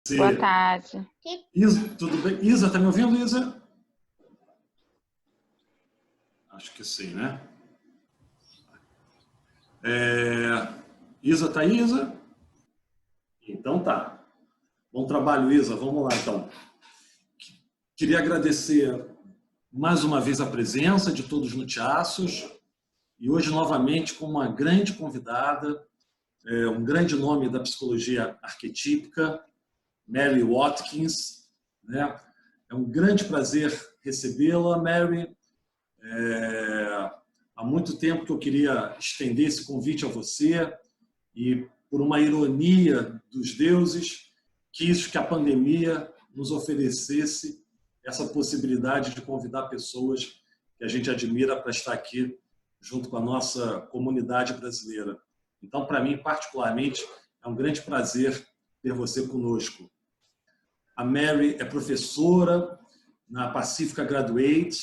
Boa tarde. Isa, tudo bem? Isa, tá me ouvindo, Isa? Acho que sim, né? Isa, tá aí, Isa? Então tá. Bom trabalho, Isa. Vamos lá, então. Queria agradecer mais uma vez a presença de todos no Tiaços e hoje novamente com uma grande convidada, um grande nome da psicologia arquetípica, Mary Watkins, né? É um grande prazer recebê-la, Mary. Há muito tempo que eu queria estender esse convite a você e, por uma ironia dos deuses, quis que a pandemia nos oferecesse essa possibilidade de convidar pessoas que a gente admira para estar aqui junto com a nossa comunidade brasileira. Então, para mim, particularmente, é um grande prazer ter você conosco. A Mary é professora na Pacifica Graduate.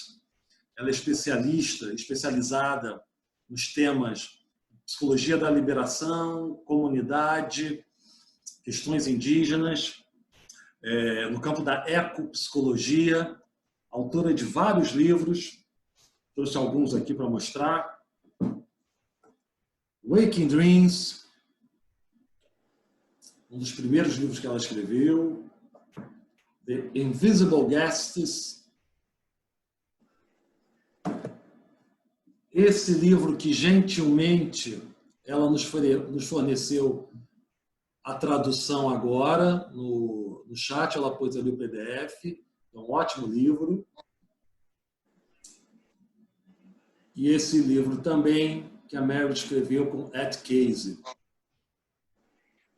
Ela é especializada nos temas psicologia da liberação, comunidade, questões indígenas, no campo da ecopsicologia, autora de vários livros, trouxe alguns aqui para mostrar. Waking Dreams, um dos primeiros livros que ela escreveu. The Invisible Guests, esse livro que gentilmente ela nos forneceu a tradução agora no chat, ela pôs ali o PDF, é um ótimo livro. E esse livro também que a Mary escreveu com Ed Casey.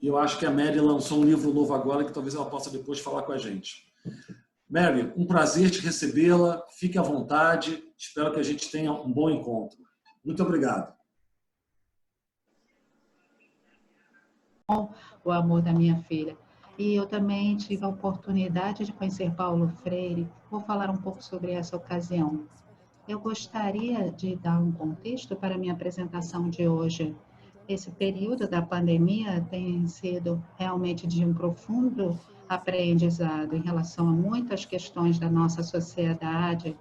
E eu acho que a Mary lançou um livro novo agora que talvez ela possa depois falar com a gente. Mary, um prazer te recebê-la. Fique à vontade. Espero que a gente tenha um bom encontro. Muito obrigado. O amor da minha filha. E eu também tive a oportunidade de conhecer Paulo Freire. Vou falar um pouco sobre essa ocasião. Eu gostaria de dar um contexto para a minha apresentação de hoje. Esse período da pandemia tem sido realmente de um profundo aprendizado em relação a muitas questões da nossa sociedade,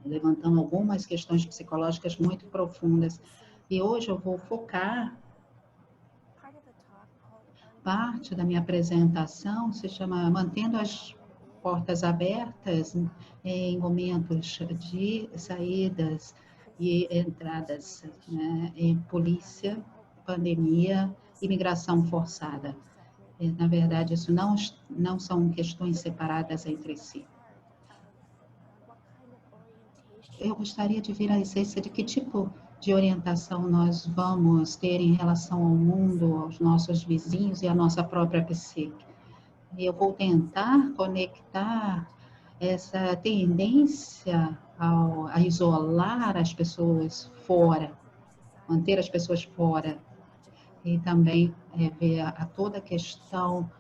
levantando algumas questões psicológicas muito profundas. E hoje eu vou focar, parte da minha apresentação se chama Mantendo as Portas Abertas em Momentos de Saídas e Entradas, né, em polícia, pandemia, imigração forçada. Na verdade, isso não são questões separadas entre si. Eu gostaria de vir à essência de que tipo de orientação nós vamos ter em relação ao mundo, aos nossos vizinhos e à nossa própria psique. Eu vou tentar conectar essa tendência a isolar as pessoas fora, manter as pessoas fora, e também ver a toda a questão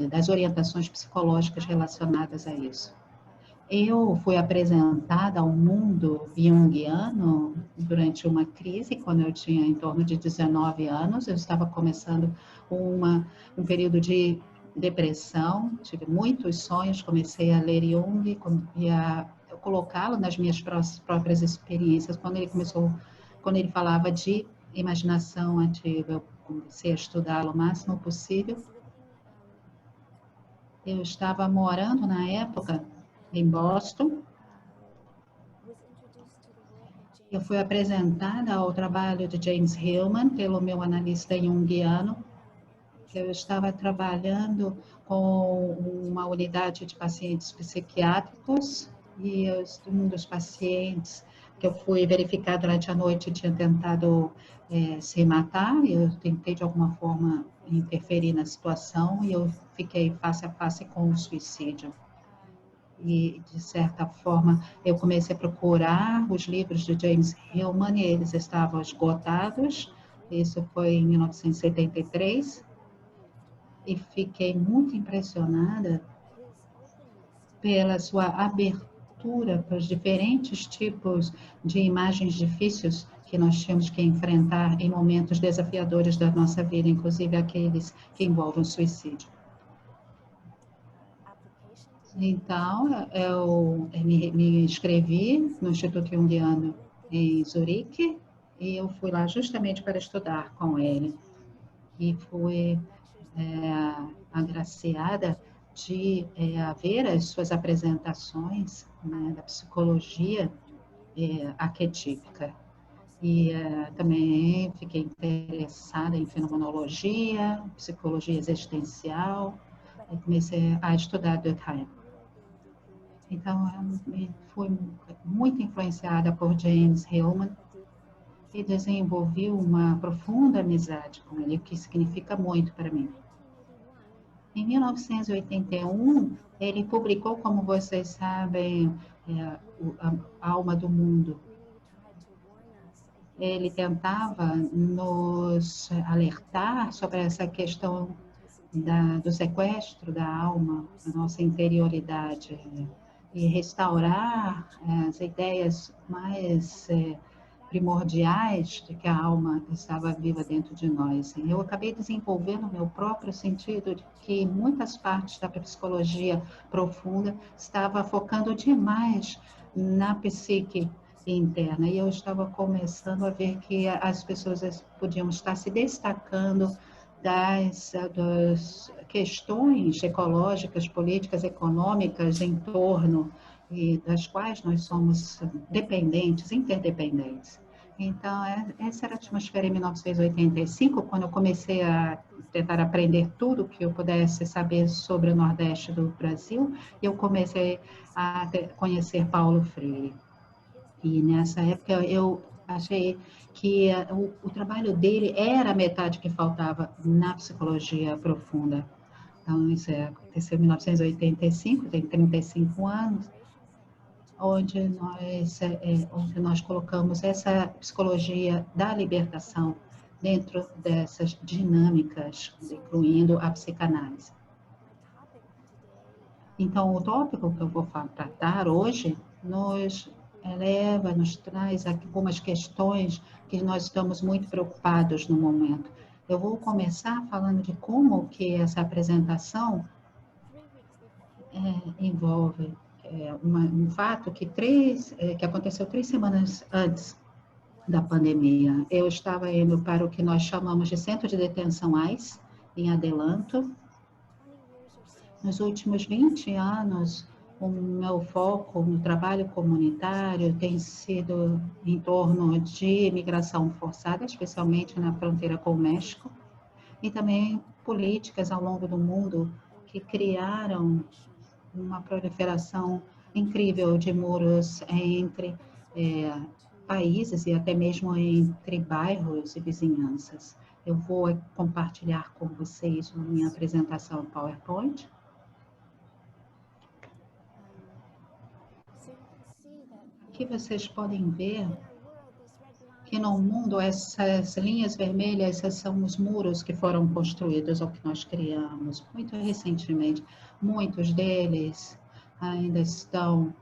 das orientações psicológicas relacionadas a isso. Eu fui apresentada ao mundo junguiano durante uma crise, quando eu tinha em torno de 19 anos. Eu estava começando um período de depressão, tive muitos sonhos, comecei a ler Jung e a colocá-lo nas minhas próprias experiências. Quando ele falava de imaginação ativa, eu comecei a estudá-lo o máximo possível. Eu estava morando na época em Boston. Eu fui apresentada ao trabalho de James Hillman pelo meu analista junguiano. Eu estava trabalhando com uma unidade de pacientes psiquiátricos e um dos pacientes que eu fui verificar durante a noite tinha tentado se matar. Eu tentei de alguma forma interferir na situação e eu fiquei face a face com o suicídio. E, de certa forma, eu comecei a procurar os livros de James Hillman e eles estavam esgotados. Isso foi em 1973. E fiquei muito impressionada pela sua abertura para os diferentes tipos de imagens difíceis que nós temos que enfrentar em momentos desafiadores da nossa vida, inclusive aqueles que envolvem o suicídio. Então, eu me inscrevi no Instituto Jungiano em Zurique e eu fui lá justamente para estudar com ele. E fui agraciada de ver as suas apresentações, né, da psicologia arquetípica. E também fiquei interessada em fenomenologia, psicologia existencial, e comecei a estudar Durkheim. Então, eu fui muito influenciada por James Hillman e desenvolvi uma profunda amizade com ele, o que significa muito para mim. Em 1981, ele publicou, como vocês sabem, A Alma do Mundo. Ele tentava nos alertar sobre essa questão do sequestro da alma, da nossa interioridade, e restaurar as ideias mais primordiais de que a alma estava viva dentro de nós. Eu acabei desenvolvendo o meu próprio sentido de que muitas partes da psicologia profunda estava focando demais na psique interna, e eu estava começando a ver que as pessoas podiam estar se destacando das questões ecológicas, políticas, econômicas em torno e das quais nós somos dependentes, interdependentes. Então, essa era a atmosfera em 1985, quando eu comecei a tentar aprender tudo que eu pudesse saber sobre o Nordeste do Brasil, e eu comecei a conhecer Paulo Freire. E nessa época eu achei que o trabalho dele era a metade que faltava na psicologia profunda. Então, isso aconteceu em 1985, tem 35 anos, onde nós colocamos essa psicologia da libertação dentro dessas dinâmicas, incluindo a psicanálise. Então, o tópico que eu vou tratar hoje nos traz algumas questões que nós estamos muito preocupados no momento. Eu vou começar falando de como que essa apresentação envolve um fato que aconteceu 3 semanas antes da pandemia. Eu estava indo para o que nós chamamos de Centro de Detenção AIS, em Adelanto. Nos últimos 20 anos, o meu foco no trabalho comunitário tem sido em torno de imigração forçada, especialmente na fronteira com o México, e também políticas ao longo do mundo que criaram uma proliferação incrível de muros entre países e até mesmo entre bairros e vizinhanças. Eu vou compartilhar com vocês a minha apresentação PowerPoint. Aqui vocês podem ver que no mundo essas linhas vermelhas são os muros que foram construídos ou que nós criamos muito recentemente. Muitos deles ainda estão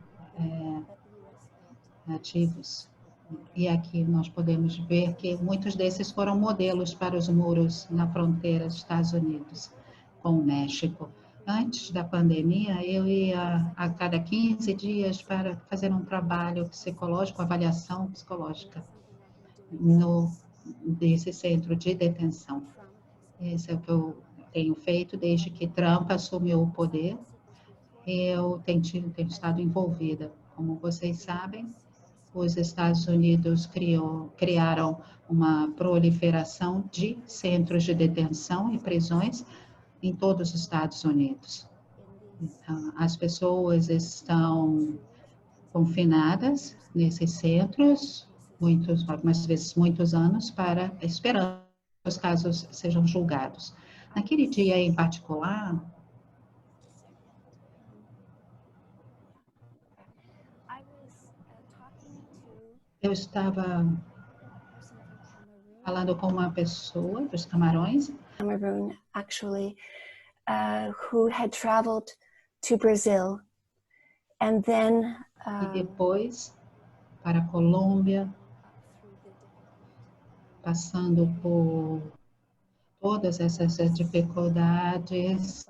ativos. E aqui nós podemos ver que muitos desses foram modelos para os muros na fronteira dos Estados Unidos com o México. Antes da pandemia, eu ia a cada 15 dias para fazer um trabalho psicológico, avaliação psicológica, desse centro de detenção. Esse é o que eu tenho feito desde que Trump assumiu o poder. Eu tenho estado envolvida. Como vocês sabem, os Estados Unidos criaram uma proliferação de centros de detenção e prisões em todos os Estados Unidos. Então, as pessoas estão confinadas nesses centros, algumas vezes muitos anos, esperando que os casos sejam julgados. Naquele dia em particular, eu estava falando com uma pessoa dos Camarões. Cameroon, actually, who had traveled to Brazil, and then e depois para a Colômbia, passando por todas essas dificuldades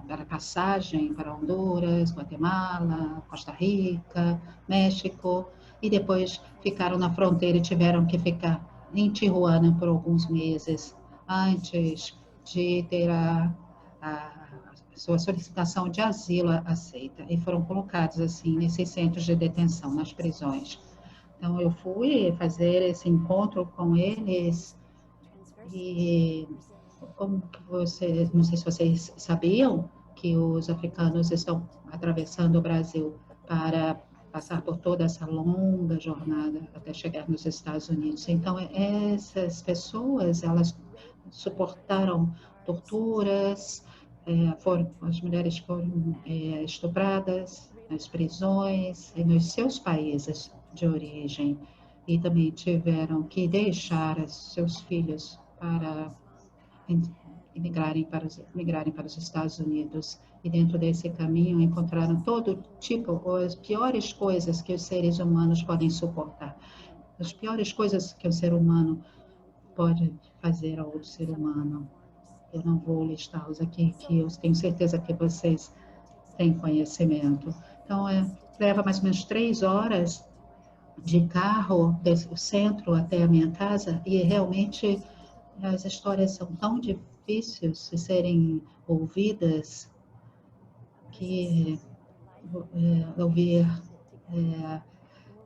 para passagem para Honduras, Guatemala, Costa Rica, México, e depois ficaram na fronteira e tiveram que ficar em Tijuana por alguns meses antes de ter a sua solicitação de asilo aceita, e foram colocados assim nesses centros de detenção, nas prisões. Então eu fui fazer esse encontro com eles e como você, não sei se vocês sabiam que os africanos estão atravessando o Brasil para passar por toda essa longa jornada até chegar nos Estados Unidos. Então essas pessoas, elas suportaram torturas, as mulheres foram estupradas nas prisões e nos seus países de origem, e também tiveram que deixar seus filhos para migrarem para os Estados Unidos. E dentro desse caminho encontraram todo tipo, as piores coisas que os seres humanos podem suportar. As piores coisas que o ser humano pode fazer ao outro ser humano. Eu não vou listá-los aqui, que eu tenho certeza que vocês têm conhecimento. Então, leva mais ou menos 3 horas de carro do centro até a minha casa, e realmente as histórias são tão difíceis de serem ouvidas que ouvir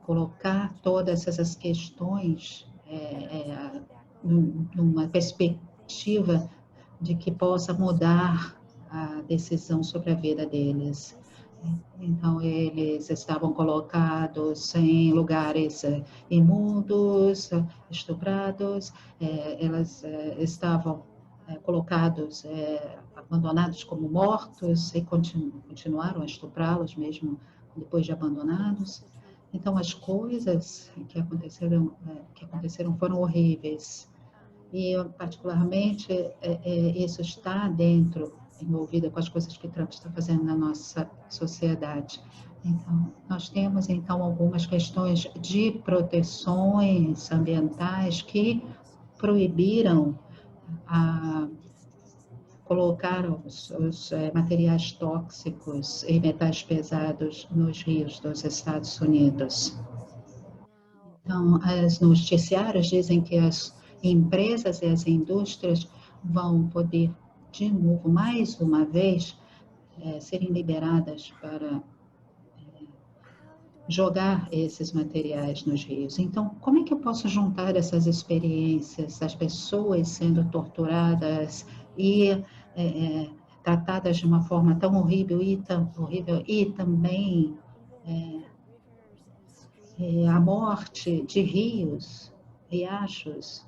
colocar todas essas questões numa perspectiva de que possa mudar a decisão sobre a vida deles. Então, eles estavam colocados em lugares imundos, estuprados, elas estavam colocados, abandonados como mortos, e continuaram a estuprá-los mesmo depois de abandonados. Então, as coisas que aconteceram foram horríveis. E, particularmente, isso está envolvida com as coisas que Trump está fazendo na nossa sociedade. Então, nós temos, então, algumas questões de proteções ambientais que proibiram colocar os materiais tóxicos e metais pesados nos rios dos Estados Unidos. Então, os noticiários dizem que as empresas e as indústrias vão poder, de novo, mais uma vez, serem liberadas para jogar esses materiais nos rios. Então, como é que eu posso juntar essas experiências, as pessoas sendo torturadas e tratadas de uma forma tão horrível e também a morte de rios, riachos,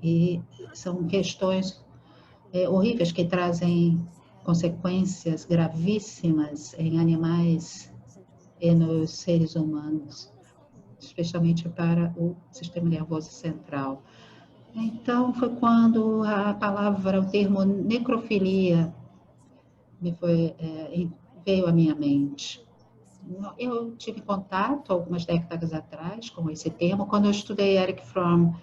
e são questões horríveis que trazem consequências gravíssimas em animais e nos seres humanos, especialmente para o sistema nervoso central. Então, foi quando a palavra, o termo necrofilia veio à minha mente. Eu tive contato algumas décadas atrás com esse termo, quando eu estudei Erich Fromm.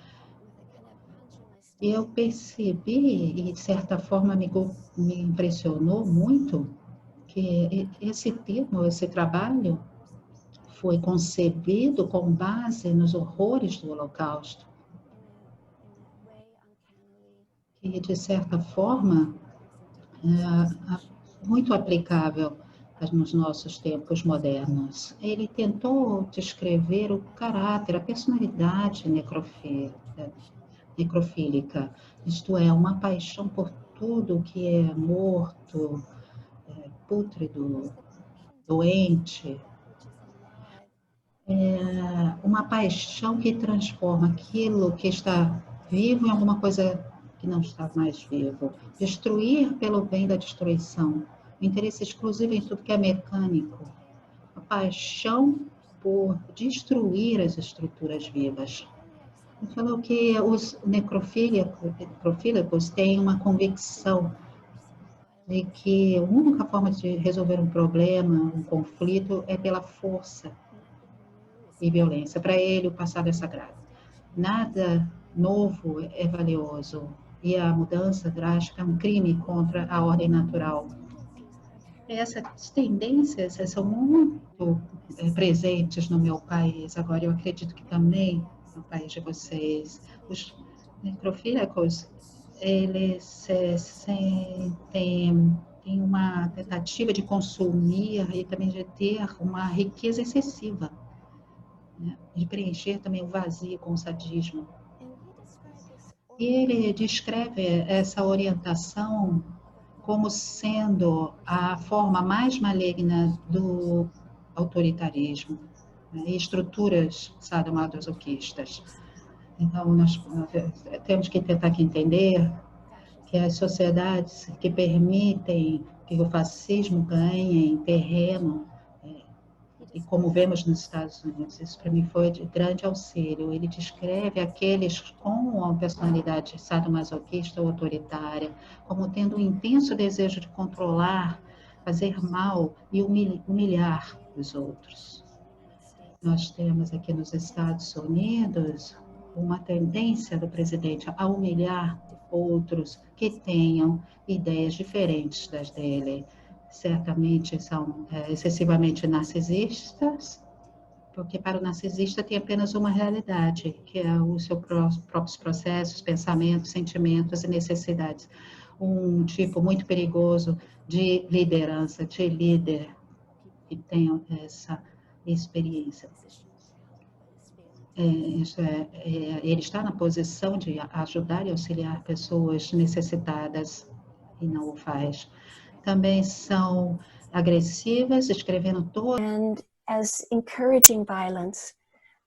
E eu percebi, e de certa forma me impressionou muito, que esse termo, esse trabalho, foi concebido com base nos horrores do Holocausto. E, de certa forma, muito aplicável nos nossos tempos modernos. Ele tentou descrever o caráter, a personalidade necrofílica, isto é, uma paixão por tudo que é morto, pútrido, doente, uma paixão que transforma aquilo que está vivo em alguma coisa que não está mais vivo. Destruir pelo bem da destruição. O interesse exclusivo em tudo que é mecânico. A paixão por destruir as estruturas vivas. Ele falou que os necrofílicos têm uma convicção de que a única forma de resolver um problema, um conflito, é pela força e violência. Para ele, o passado é sagrado. Nada novo é valioso, e a mudança drástica é um crime contra a ordem natural. Essas tendências são muito presentes no meu país. Agora, eu acredito que também no país de vocês, os necrofílicos, eles têm uma tentativa de consumir e também de ter uma riqueza excessiva, né? De preencher também o vazio com o sadismo. E ele descreve essa orientação como sendo a forma mais maligna do autoritarismo, né, e estruturas sadomasoquistas. Então, nós temos que tentar entender que as sociedades que permitem que o fascismo ganhe terreno, e como vemos nos Estados Unidos, isso para mim foi de grande auxílio. Ele descreve aqueles com uma personalidade sadomasoquista ou autoritária como tendo um intenso desejo de controlar, fazer mal e humilhar os outros. Nós temos aqui nos Estados Unidos uma tendência do presidente a humilhar outros que tenham ideias diferentes das dele. Certamente são excessivamente narcisistas, porque para o narcisista tem apenas uma realidade, que é os seus próprios processos, pensamentos, sentimentos e necessidades. Um tipo muito perigoso de liderança, de líder que tem essa experiência. Ele está na posição de ajudar e auxiliar pessoas necessitadas e não o faz. Também são agressivas, escrevendo todo. And as encouraging violence,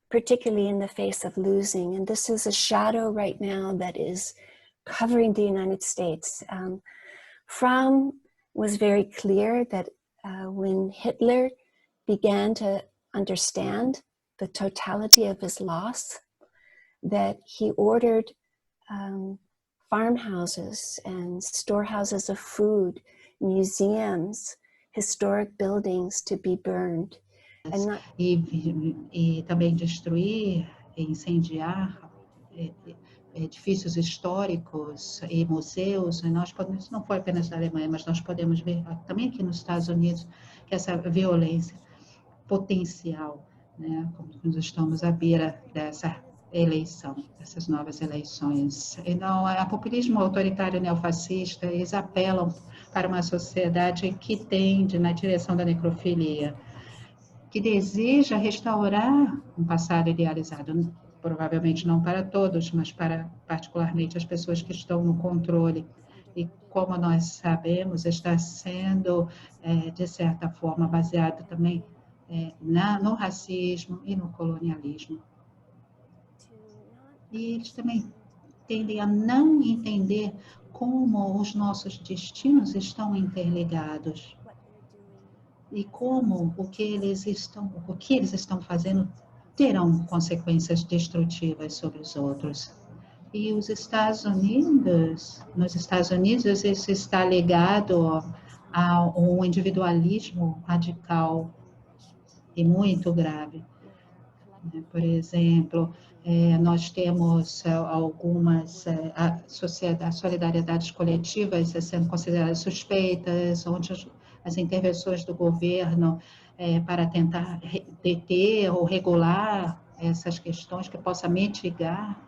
particularly in the face of losing. And this is a shadow right now that is covering the United States. Fromm was very clear that when Hitler began to understand the totality of his loss, that he ordered farmhouses and storehouses of food, museums, historic buildings to be burned. E também destruir e incendiar edifícios históricos e museus. Isso não foi apenas na Alemanha, mas nós podemos ver também aqui nos Estados Unidos que essa violência potencial, né, como nós estamos à beira dessa eleição, dessas novas eleições. Então, o populismo autoritário neofascista, eles apelam para uma sociedade que tende na direção da necrofilia, que deseja restaurar um passado idealizado, provavelmente não para todos, mas para particularmente as pessoas que estão no controle. E como nós sabemos, está sendo, de certa forma, baseado também no racismo e no colonialismo. E eles também tendem a não entender como os nossos destinos estão interligados e como o que eles estão fazendo terão consequências destrutivas sobre os outros. E nos Estados Unidos, isso está ligado a um individualismo radical e muito grave. Por exemplo, nós temos algumas solidariedades coletivas sendo consideradas suspeitas, onde as intervenções do governo para tentar deter ou regular essas questões que possa mitigar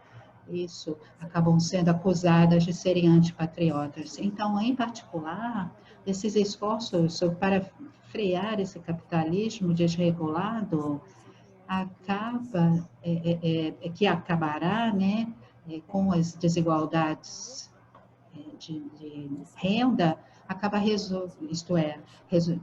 isso, acabam sendo acusadas de serem antipatriotas. Então, em particular, esses esforços para frear esse capitalismo desregulado acabará, né, com as desigualdades de renda,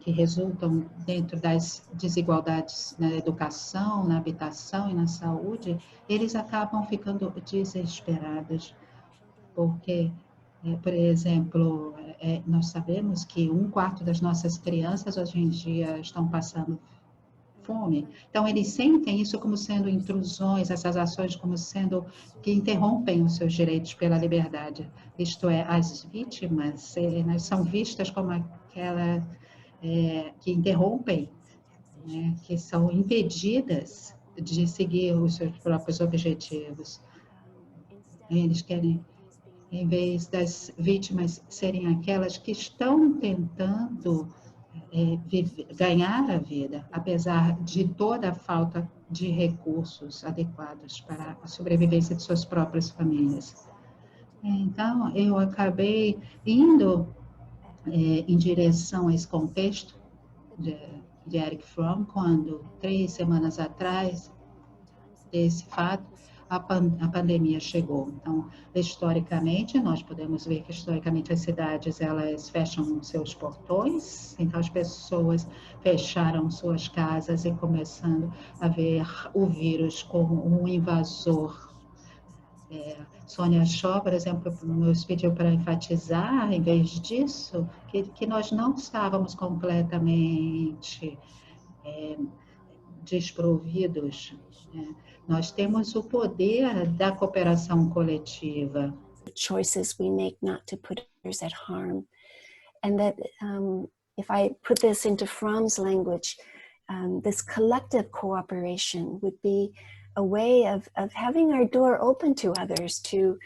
que resultam dentro das desigualdades na educação, na habitação e na saúde, eles acabam ficando desesperados, porque, por exemplo, nós sabemos que 1/4 das nossas crianças hoje em dia estão passando fome. Então, eles sentem isso como sendo intrusões, essas ações como sendo que interrompem os seus direitos pela liberdade. Isto é, as vítimas são vistas como aquela que interrompem, né, que são impedidas de seguir os seus próprios objetivos. Eles querem, em vez das vítimas serem aquelas que estão tentando ganhar a vida, apesar de toda a falta de recursos adequados para a sobrevivência de suas próprias famílias. Então, eu acabei indo em direção a esse contexto de Erich Fromm, quando 3 semanas atrás desse fato, a pandemia chegou. Então, historicamente, nós podemos ver que, historicamente, as cidades, elas fecham seus portões, então as pessoas fecharam suas casas e começando a ver o vírus como um invasor. Sônia Shaw, por exemplo, nos pediu para enfatizar, em vez disso, que nós não estávamos completamente desprovidos. Nós temos o poder da cooperação coletiva. Choices we make not to put others at harm. And that if I put this into Fromm's language, this collective cooperation would be a way of having our door open to others, to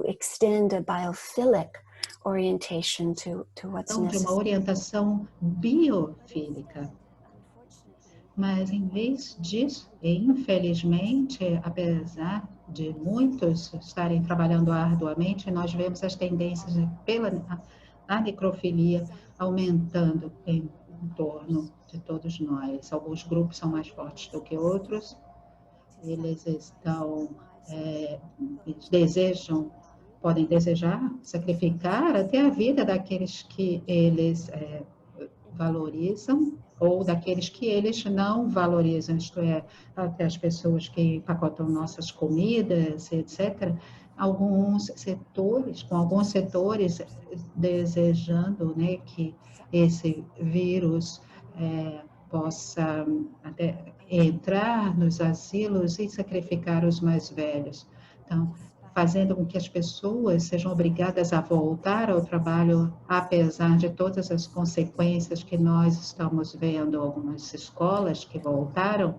extend a biophilic orientation to what's Então, de uma necessary. orientação biofílica. Mas, em vez disso, infelizmente, apesar de muitos estarem trabalhando arduamente, nós vemos as tendências pela a necrofilia aumentando em torno de todos nós. Alguns grupos são mais fortes do que outros. Eles desejam, podem desejar sacrificar até a vida daqueles que eles valorizam, ou daqueles que eles não valorizam, isto é, até as pessoas que empacotam nossas comidas, etc. Com alguns setores desejando, né, que esse vírus possa até entrar nos asilos e sacrificar os mais velhos. Então, fazendo com que as pessoas sejam obrigadas a voltar ao trabalho, apesar de todas as consequências que nós estamos vendo, algumas escolas que voltaram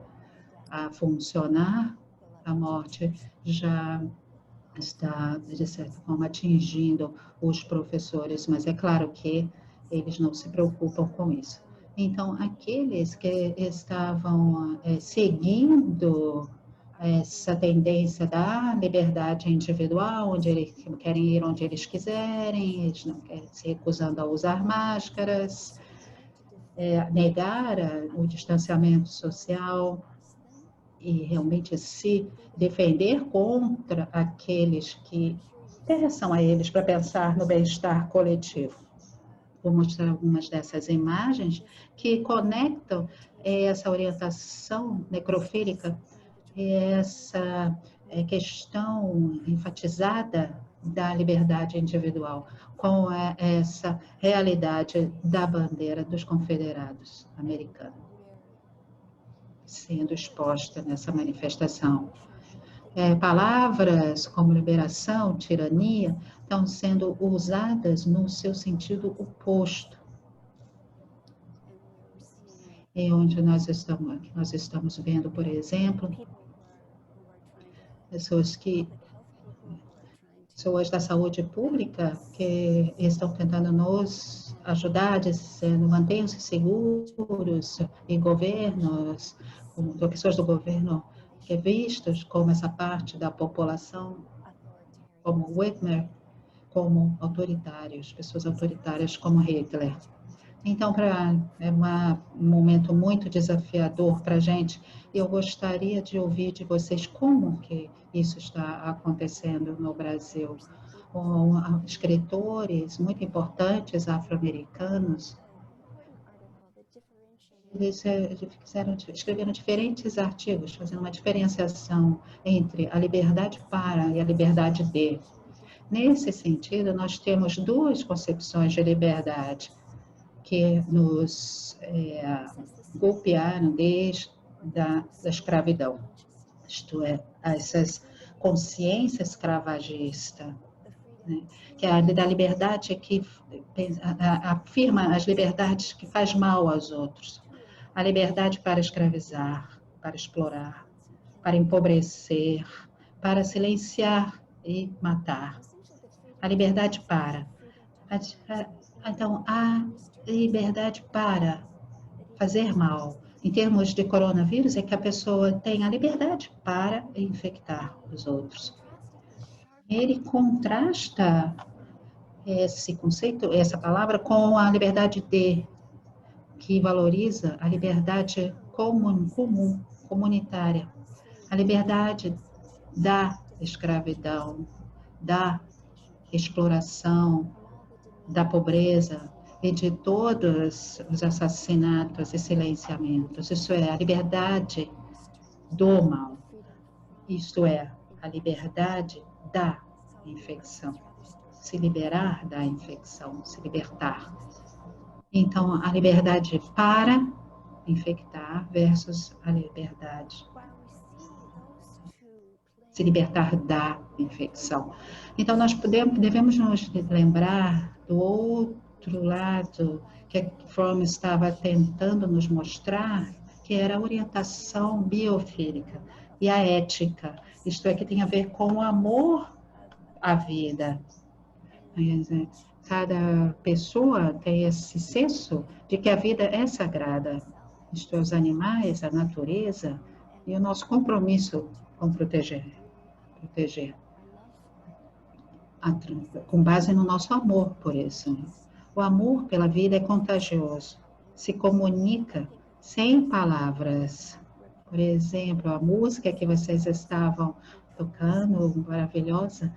a funcionar, a morte já está, de certa forma, atingindo os professores, mas é claro que eles não se preocupam com isso. Então, aqueles que estavam seguindo essa tendência da liberdade individual, onde eles querem ir onde eles quiserem, eles não querem se recusando a usar máscaras, negar o distanciamento social e realmente se defender contra aqueles que interessam a eles para pensar no bem-estar coletivo. Vou mostrar algumas dessas imagens que conectam essa orientação necrofílica, essa questão enfatizada da liberdade individual com essa realidade da bandeira dos confederados americanos sendo exposta nessa manifestação. Palavras como liberação, tirania, estão sendo usadas no seu sentido oposto. E onde nós estamos vendo, por exemplo, pessoas da saúde pública que estão tentando nos ajudar, dizendo mantenham-se seguros, e governos, pessoas do governo vistos como essa parte da população, como Whitmer, como autoritários, pessoas autoritárias como Hitler. Então, é um momento muito desafiador para a gente. Eu gostaria de ouvir de vocês como que isso está acontecendo no Brasil. Escritores muito importantes afro-americanos, eles escreveram diferentes artigos, fazendo uma diferenciação entre a liberdade para e a liberdade de. Nesse sentido, nós temos duas concepções de liberdade que nos golpearam desde da escravidão. Isto é, essas consciência escravagista, né? Que é a da liberdade que afirma as liberdades que faz mal aos outros. A liberdade para escravizar, para explorar, para empobrecer, para silenciar e matar. A liberdade para Então, a liberdade para fazer mal, em termos de coronavírus, é que a pessoa tem a liberdade para infectar os outros. Ele contrasta esse conceito, essa palavra, com a liberdade de, que valoriza a liberdade comum, comunitária, a liberdade da escravidão, da exploração, da pobreza e de todos os assassinatos e silenciamentos. Isso é a liberdade do mal. Isto é a liberdade da infecção. Se liberar da infecção, se libertar. Então, a liberdade para infectar versus a liberdade se libertar da infecção. Então, nós devemos nos lembrar do outro lado que a Fromm estava tentando nos mostrar, que era a orientação biofílica e a ética. Isto é, que tem a ver com o amor à vida. Cada pessoa tem esse senso de que a vida é sagrada. Isto é, os animais, a natureza e o nosso compromisso com proteger, com base no nosso amor por isso. O amor pela vida é contagioso, se comunica sem palavras. Por exemplo, a música que vocês estavam tocando, maravilhosa,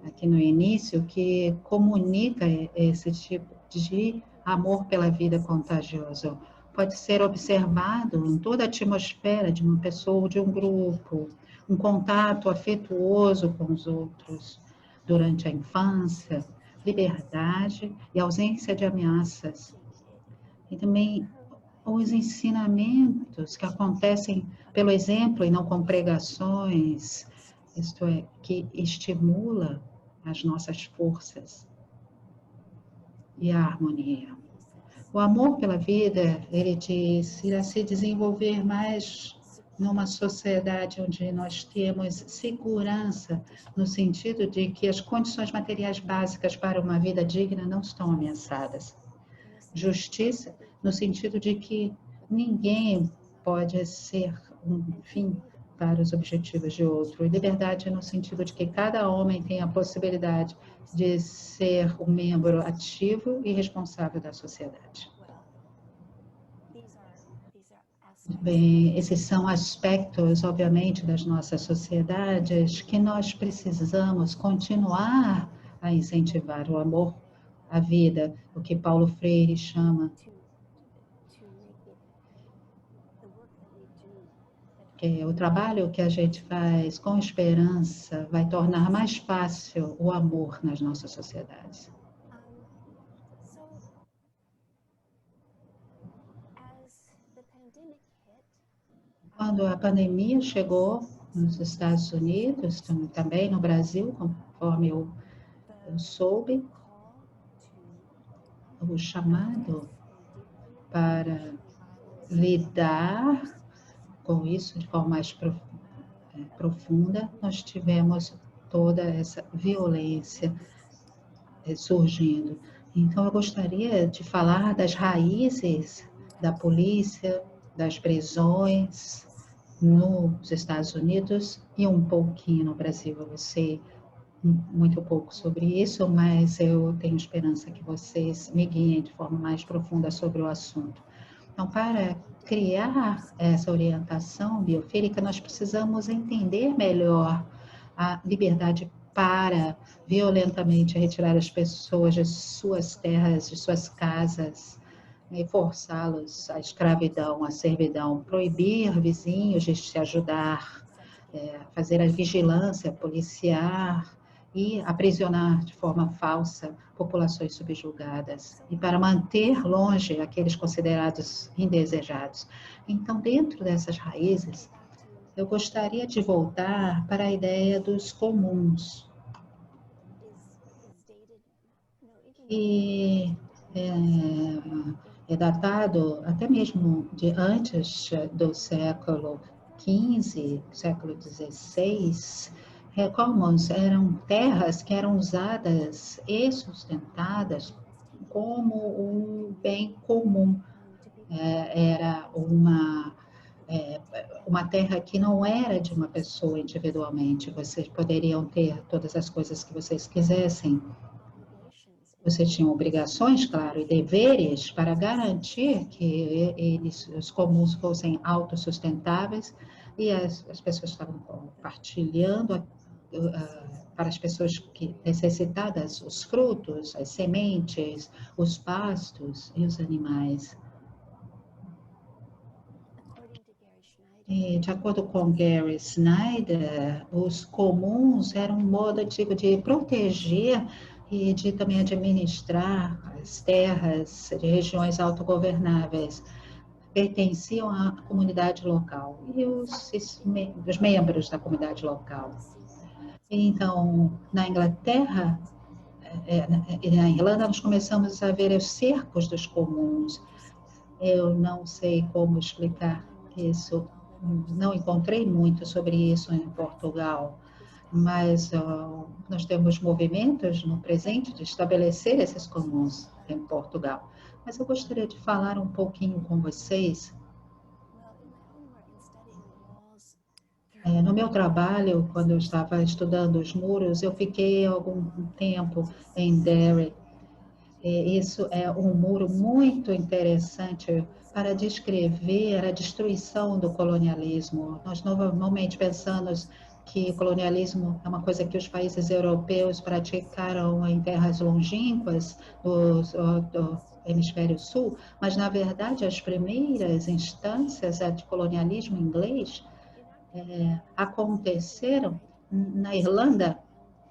aqui no início, que comunica esse tipo de amor pela vida contagioso. Pode ser observado em toda a atmosfera de uma pessoa ou de um grupo, um contato afetuoso com os outros durante a infância, liberdade e ausência de ameaças. E também os ensinamentos que acontecem pelo exemplo e não com pregações, isto é, que estimula as nossas forças e a harmonia. O amor pela vida, ele diz, irá se desenvolver mais numa sociedade onde nós temos segurança, no sentido de que as condições materiais básicas para uma vida digna não estão ameaçadas. Justiça, no sentido de que ninguém pode ser um fim para os objetivos de outro. E liberdade no sentido de que cada homem tem a possibilidade de ser um membro ativo e responsável da sociedade. Bem, esses são aspectos, obviamente, das nossas sociedades que nós precisamos continuar a incentivar o amor à vida, o que Paulo Freire chama que o trabalho que a gente faz com esperança vai tornar mais fácil o amor nas nossas sociedades. Quando a pandemia chegou nos Estados Unidos, também no Brasil, conforme eu soube, o chamado para lidar com isso de forma mais profunda, nós tivemos toda essa violência surgindo. Então, eu gostaria de falar das raízes da polícia, das prisões nos Estados Unidos e um pouquinho no Brasil. Eu sei muito pouco sobre isso, mas eu tenho esperança que vocês me guiem de forma mais profunda sobre o assunto. Então, para criar essa orientação biofílica, nós precisamos entender melhor a liberdade para violentamente retirar as pessoas de suas terras, de suas casas, e forçá-los à escravidão, à servidão, proibir vizinhos de se ajudar, fazer a vigilância policiar e aprisionar de forma falsa populações subjugadas e para manter longe aqueles considerados indesejados. Então, dentro dessas raízes, eu gostaria de voltar para a ideia dos comuns. E é datado até mesmo de antes do século XV, século XVI, Commons eram terras que eram usadas e sustentadas como um bem comum. Era uma terra que não era de uma pessoa individualmente. Vocês poderiam ter todas as coisas que vocês quisessem. Vocês tinham obrigações, claro, e deveres para garantir que os comuns fossem autossustentáveis e as pessoas estavam compartilhando para as pessoas necessitadas os frutos, as sementes, os pastos e os animais. E, de acordo com Gary Snyder, os comuns eram um modo antigo de proteger e de também administrar as terras de regiões autogovernáveis. Pertenciam à comunidade local e os membros da comunidade local. Então, na Inglaterra e na Irlanda, nós começamos a ver os cercos dos comuns. Eu não sei como explicar isso, não encontrei muito sobre isso em Portugal, mas nós temos movimentos no presente de estabelecer esses comuns em Portugal. Mas eu gostaria de falar um pouquinho com vocês. No meu trabalho, quando eu estava estudando os muros, eu fiquei algum tempo em Derry. Isso é um muro muito interessante para descrever a destruição do colonialismo. Nós normalmente pensamos que o colonialismo é uma coisa que os países europeus praticaram em terras longínquas do hemisfério sul, mas, na verdade, as primeiras instâncias de colonialismo inglês aconteceram na Irlanda,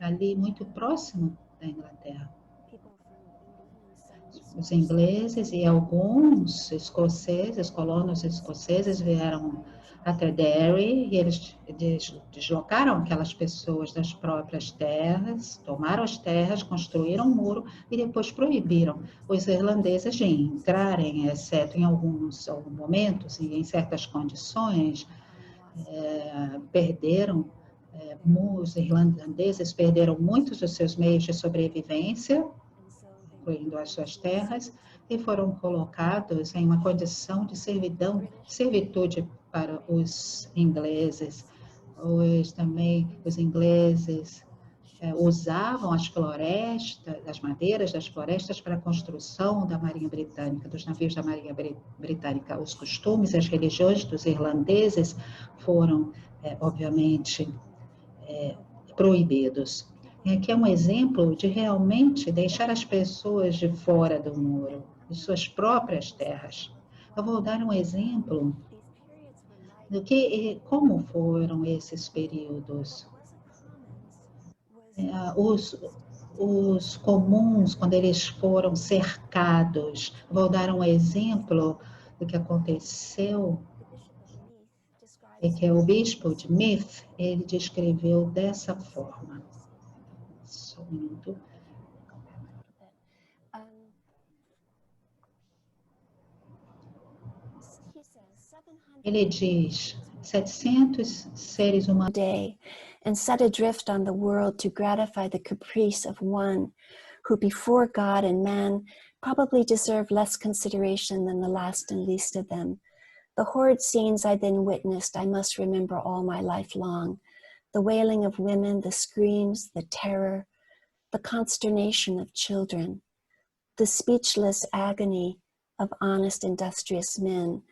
ali muito próximo da Inglaterra. Os ingleses e alguns escoceses, colonos escoceses, vieram até Derry e eles deslocaram aquelas pessoas das próprias terras, tomaram as terras, construíram um muro e depois proibiram os irlandeses de entrarem, exceto em alguns momentos e em certas condições. Os irlandeses perderam muitos dos seus meios de sobrevivência, incluindo as suas terras, e foram colocados em uma condição de servitude para os ingleses. Os ingleses usavam as florestas, as madeiras das florestas para a construção da Marinha Britânica, dos navios da Marinha Britânica. Os costumes e as religiões dos irlandeses foram, obviamente, proibidos. Aqui é um exemplo de realmente deixar as pessoas de fora do muro, de suas próprias terras. Eu vou dar um exemplo do como foram esses períodos. Os comuns, quando eles foram cercados, vou dar um exemplo do que aconteceu, e que o bispo de Meath, ele descreveu dessa forma. Só um minuto. Ele diz, 700 seres humanos day and set adrift on the world to gratify the caprice of one who before God and man probably deserve less consideration than the last and least of them. The horrid scenes I then witnessed, I must remember all my life long. The wailing of women, the screams, the terror, the consternation of children, the speechless agony of honest, industrious men,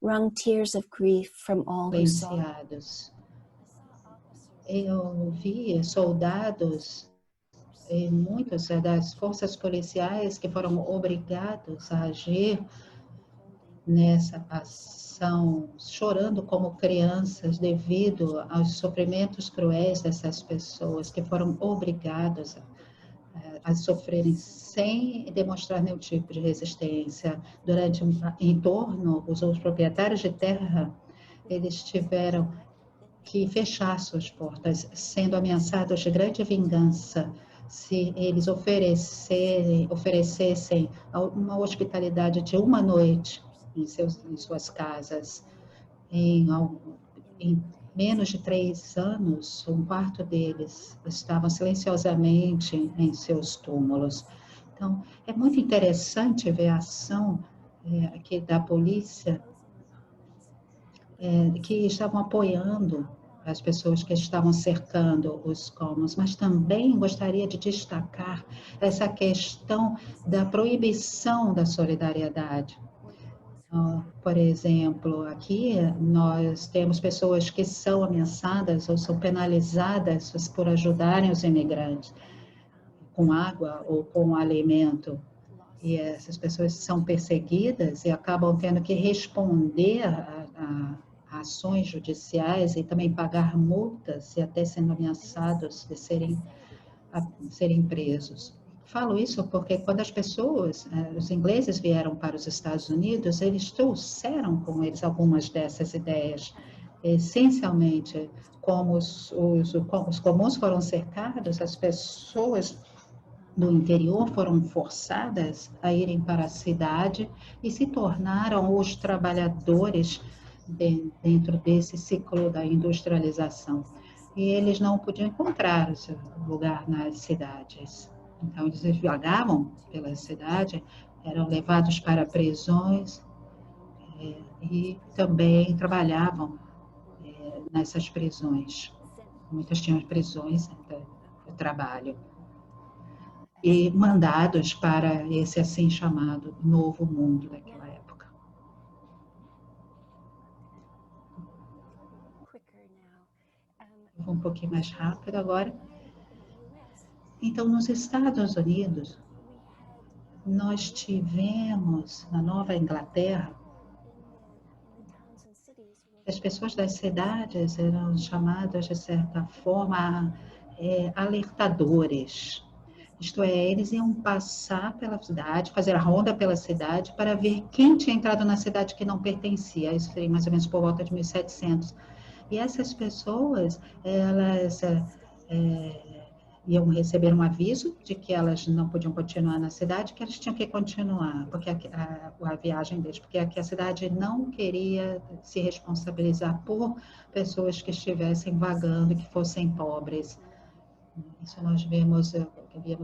wrung tears of grief from all who saw. Eu vi soldados e muitas das forças policiais que foram obrigados a agir nessa ação, chorando como crianças devido aos sofrimentos cruéis dessas pessoas que foram obrigados a sofrerem sem demonstrar nenhum tipo de resistência. Em torno, os proprietários de terra, eles tiveram que fechar suas portas, sendo ameaçados de grande vingança se eles oferecessem uma hospitalidade de uma noite em suas casas, em menos de 3 anos, um quarto deles estavam silenciosamente em seus túmulos. Então, é muito interessante ver a ação aqui da polícia, que estavam apoiando as pessoas que estavam cercando os cômodos, mas também gostaria de destacar essa questão da proibição da solidariedade. Por exemplo, aqui nós temos pessoas que são ameaçadas ou são penalizadas por ajudarem os imigrantes com água ou com alimento. E essas pessoas são perseguidas e acabam tendo que responder a ações judiciais e também pagar multas e até sendo ameaçados de serem presos. Falo isso porque quando as pessoas, os ingleses vieram para os Estados Unidos, eles trouxeram com eles algumas dessas ideias. Essencialmente, como os comuns foram cercados, as pessoas do interior foram forçadas a irem para a cidade e se tornaram os trabalhadores dentro desse ciclo da industrialização. E eles não podiam encontrar o seu lugar nas cidades. Então, eles vagavam pela cidade, eram levados para prisões e também trabalhavam nessas prisões. Muitas tinham prisões de trabalho. E mandados para esse assim chamado novo mundo daquela época. Vou um pouquinho mais rápido agora. Então, nos Estados Unidos, nós tivemos, na Nova Inglaterra, as pessoas das cidades eram chamadas, de certa forma, alertadores. Isto é, eles iam passar pela cidade, fazer a ronda pela cidade para ver quem tinha entrado na cidade que não pertencia. Isso seria mais ou menos por volta de 1700. E essas pessoas, elas iam receber um aviso de que elas não podiam continuar na cidade, que elas tinham que continuar porque a viagem deles, porque a cidade não queria se responsabilizar por pessoas que estivessem vagando, que fossem pobres. Isso nós vimos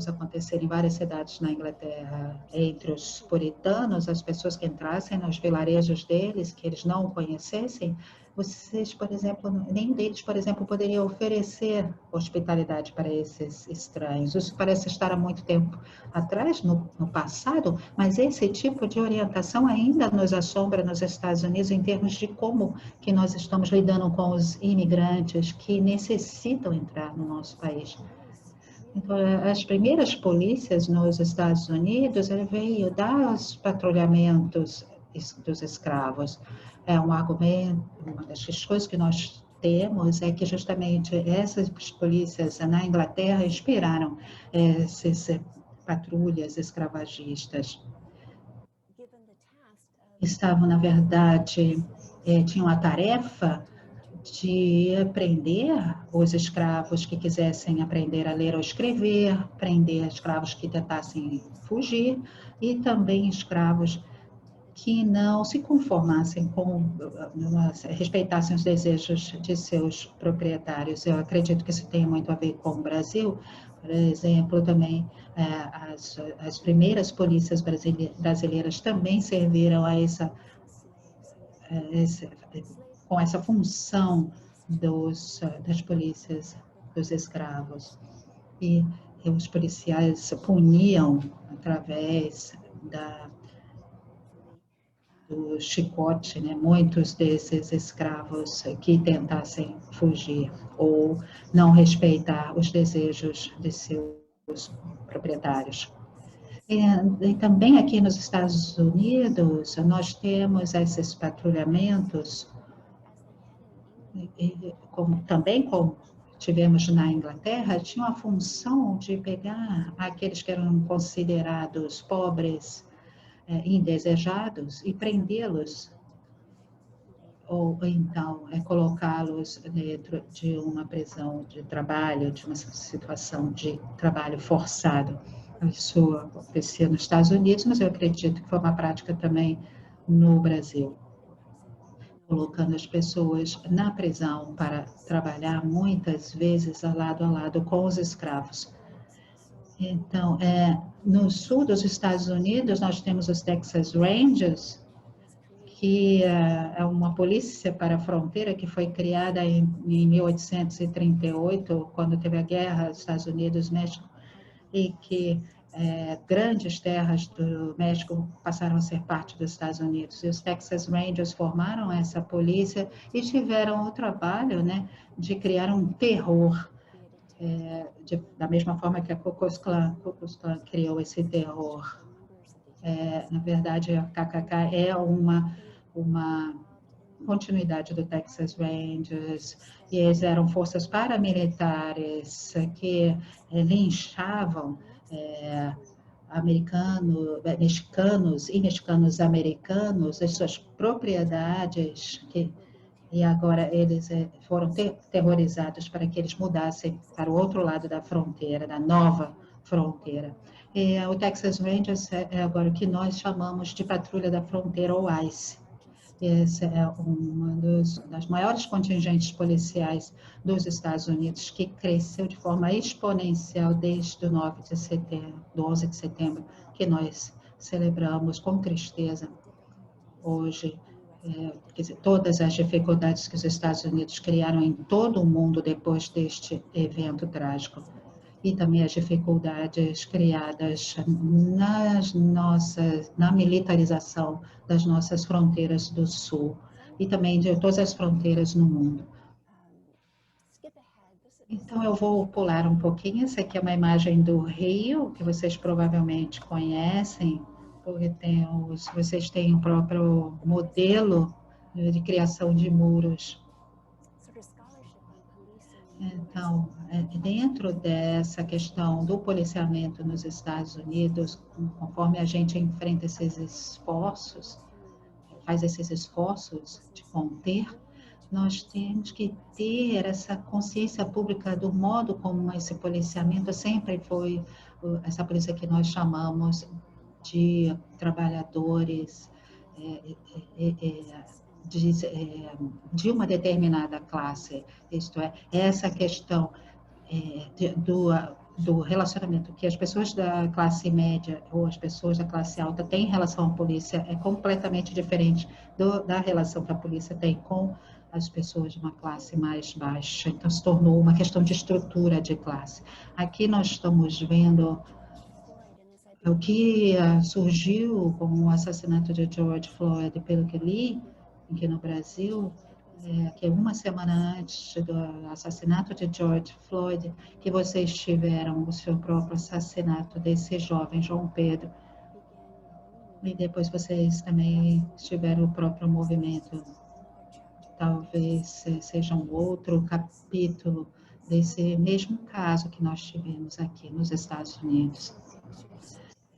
acontecer em várias cidades na Inglaterra. Entre os puritanos, as pessoas que entrassem nos vilarejos deles, que eles não conhecessem, vocês, por exemplo, nenhum deles, por exemplo, poderia oferecer hospitalidade para esses estranhos. Isso parece estar há muito tempo atrás, no passado, mas esse tipo de orientação ainda nos assombra nos Estados Unidos em termos de como que nós estamos lidando com os imigrantes que necessitam entrar no nosso país. Então, as primeiras polícias nos Estados Unidos veio dos patrulhamentos dos escravos. É um argumento, uma das coisas que nós temos é que justamente essas polícias na Inglaterra inspiraram essas patrulhas escravagistas. Estavam, na verdade, tinham a tarefa de prender os escravos que quisessem aprender a ler ou escrever, prender escravos que tentassem fugir e também escravos que não se conformassem respeitassem os desejos de seus proprietários. Eu acredito que isso tem muito a ver com o Brasil. Por exemplo, também as primeiras polícias brasileiras também serviram a com essa função das polícias dos escravos. E os policiais puniam através do chicote, né, muitos desses escravos que tentassem fugir ou não respeitar os desejos de seus proprietários. E também aqui nos Estados Unidos, nós temos esses patrulhamentos, como tivemos na Inglaterra, tinham a função de pegar aqueles que eram considerados pobres, indesejados, e prendê-los, ou então colocá-los dentro de uma prisão de trabalho, de uma situação de trabalho forçado. Isso acontecia nos Estados Unidos, mas eu acredito que foi uma prática também no Brasil. colocando as pessoas na prisão para trabalhar muitas vezes a lado com os escravos. Então, no sul dos Estados Unidos, nós temos os Texas Rangers, que é uma polícia para a fronteira que foi criada em 1838, quando teve a guerra dos Estados Unidos-México, e que grandes terras do México passaram a ser parte dos Estados Unidos. E os Texas Rangers formaram essa polícia e tiveram o trabalho, né, de criar um terror, da mesma forma que a Ku Klux Klan criou esse terror. Na verdade, a KKK é uma continuidade do Texas Rangers, e eles eram forças paramilitares que linchavam mexicanos e mexicanos-americanos, as suas propriedades, e agora eles foram terrorizados para que eles mudassem para o outro lado da fronteira, da nova fronteira. E o Texas Rangers é agora o que nós chamamos de Patrulha da Fronteira, ou ICE. Esse é uma das maiores contingentes policiais dos Estados Unidos, que cresceu de forma exponencial desde o 9 de setembro, do 11 de setembro, que nós celebramos com tristeza hoje. Quer dizer, todas as dificuldades que os Estados Unidos criaram em todo o mundo depois deste evento trágico. E também as dificuldades criadas na militarização das nossas fronteiras do Sul e também de todas as fronteiras no mundo. Então, eu vou pular um pouquinho. Essa aqui é uma imagem do Rio, que vocês provavelmente conhecem, porque vocês têm o próprio modelo de criação de muros. Então, dentro dessa questão do policiamento nos Estados Unidos, conforme a gente enfrenta esses esforços, faz esses esforços de conter, nós temos que ter essa consciência pública do modo como esse policiamento sempre foi, essa polícia que nós chamamos de trabalhadores, de uma determinada classe, isto é, essa questão do relacionamento que as pessoas da classe média ou as pessoas da classe alta têm em relação à polícia é completamente diferente da relação que a polícia tem com as pessoas de uma classe mais baixa. Então, se tornou uma questão de estrutura de classe. Aqui nós estamos vendo o que surgiu com o assassinato de George Floyd, pelo que li, aqui no Brasil, que uma semana antes do assassinato de George Floyd, que vocês tiveram o seu próprio assassinato desse jovem João Pedro. E depois vocês também tiveram o próprio movimento. Talvez seja um outro capítulo desse mesmo caso que nós tivemos aqui nos Estados Unidos.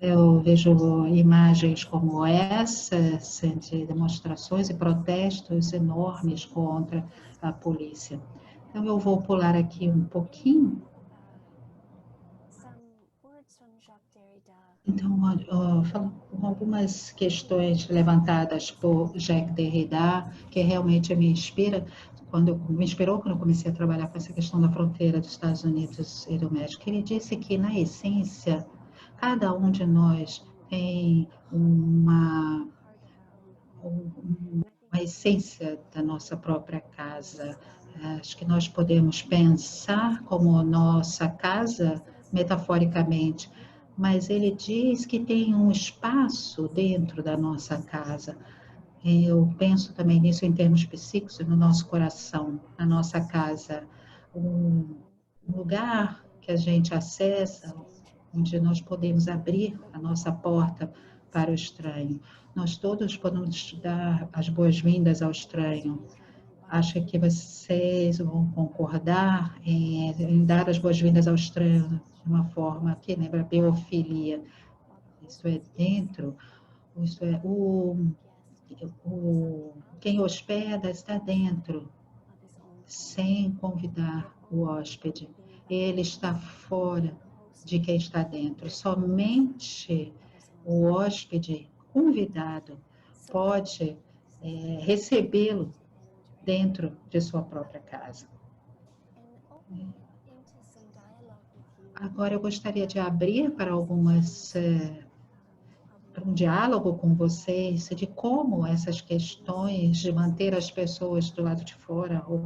Eu vejo imagens como essas, de demonstrações e protestos enormes contra a polícia. Então, eu vou pular aqui um pouquinho. Então, falando algumas questões levantadas por Jacques Derrida, que realmente me inspirou quando eu comecei a trabalhar com essa questão da fronteira dos Estados Unidos e do México. Ele disse que, na essência, cada um de nós tem uma essência da nossa própria casa. Acho que nós podemos pensar como nossa casa, metaforicamente, mas ele diz que tem um espaço dentro da nossa casa. Eu penso também nisso em termos psíquicos, no nosso coração, na nossa casa, um lugar que a gente acessa, onde nós podemos abrir a nossa porta para o estranho. Nós todos podemos dar as boas-vindas ao estranho. Acho que vocês vão concordar em dar as boas-vindas ao estranho de uma forma que lembra pedofilia. Isso é dentro, isso é quem hospeda está dentro, sem convidar o hóspede. Ele está fora de quem está dentro. Somente o hóspede convidado pode recebê-lo dentro de sua própria casa. Agora eu gostaria de abrir para para um diálogo com vocês de como essas questões de manter as pessoas do lado de fora ou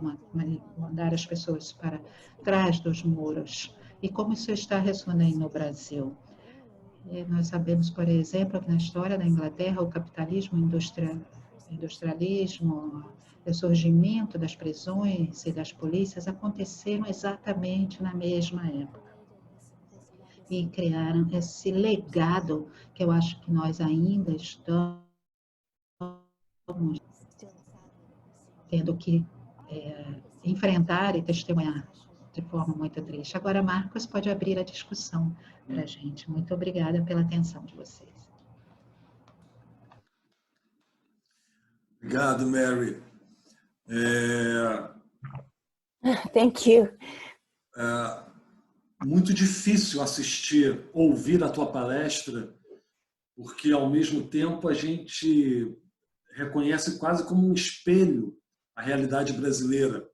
mandar as pessoas para trás dos muros e como isso está ressonando no Brasil. Nós sabemos, por exemplo, que na história da Inglaterra, o capitalismo industrialismo, o surgimento das prisões e das polícias aconteceram exatamente na mesma época. E criaram esse legado que eu acho que nós ainda estamos tendo que enfrentar e testemunhar de forma muito triste. Agora, Marcos pode abrir a discussão para a gente. Muito obrigada pela atenção de vocês. Obrigado, Mary. Thank you. Muito difícil assistir, ouvir a tua palestra, porque ao mesmo tempo a gente reconhece quase como um espelho a realidade brasileira.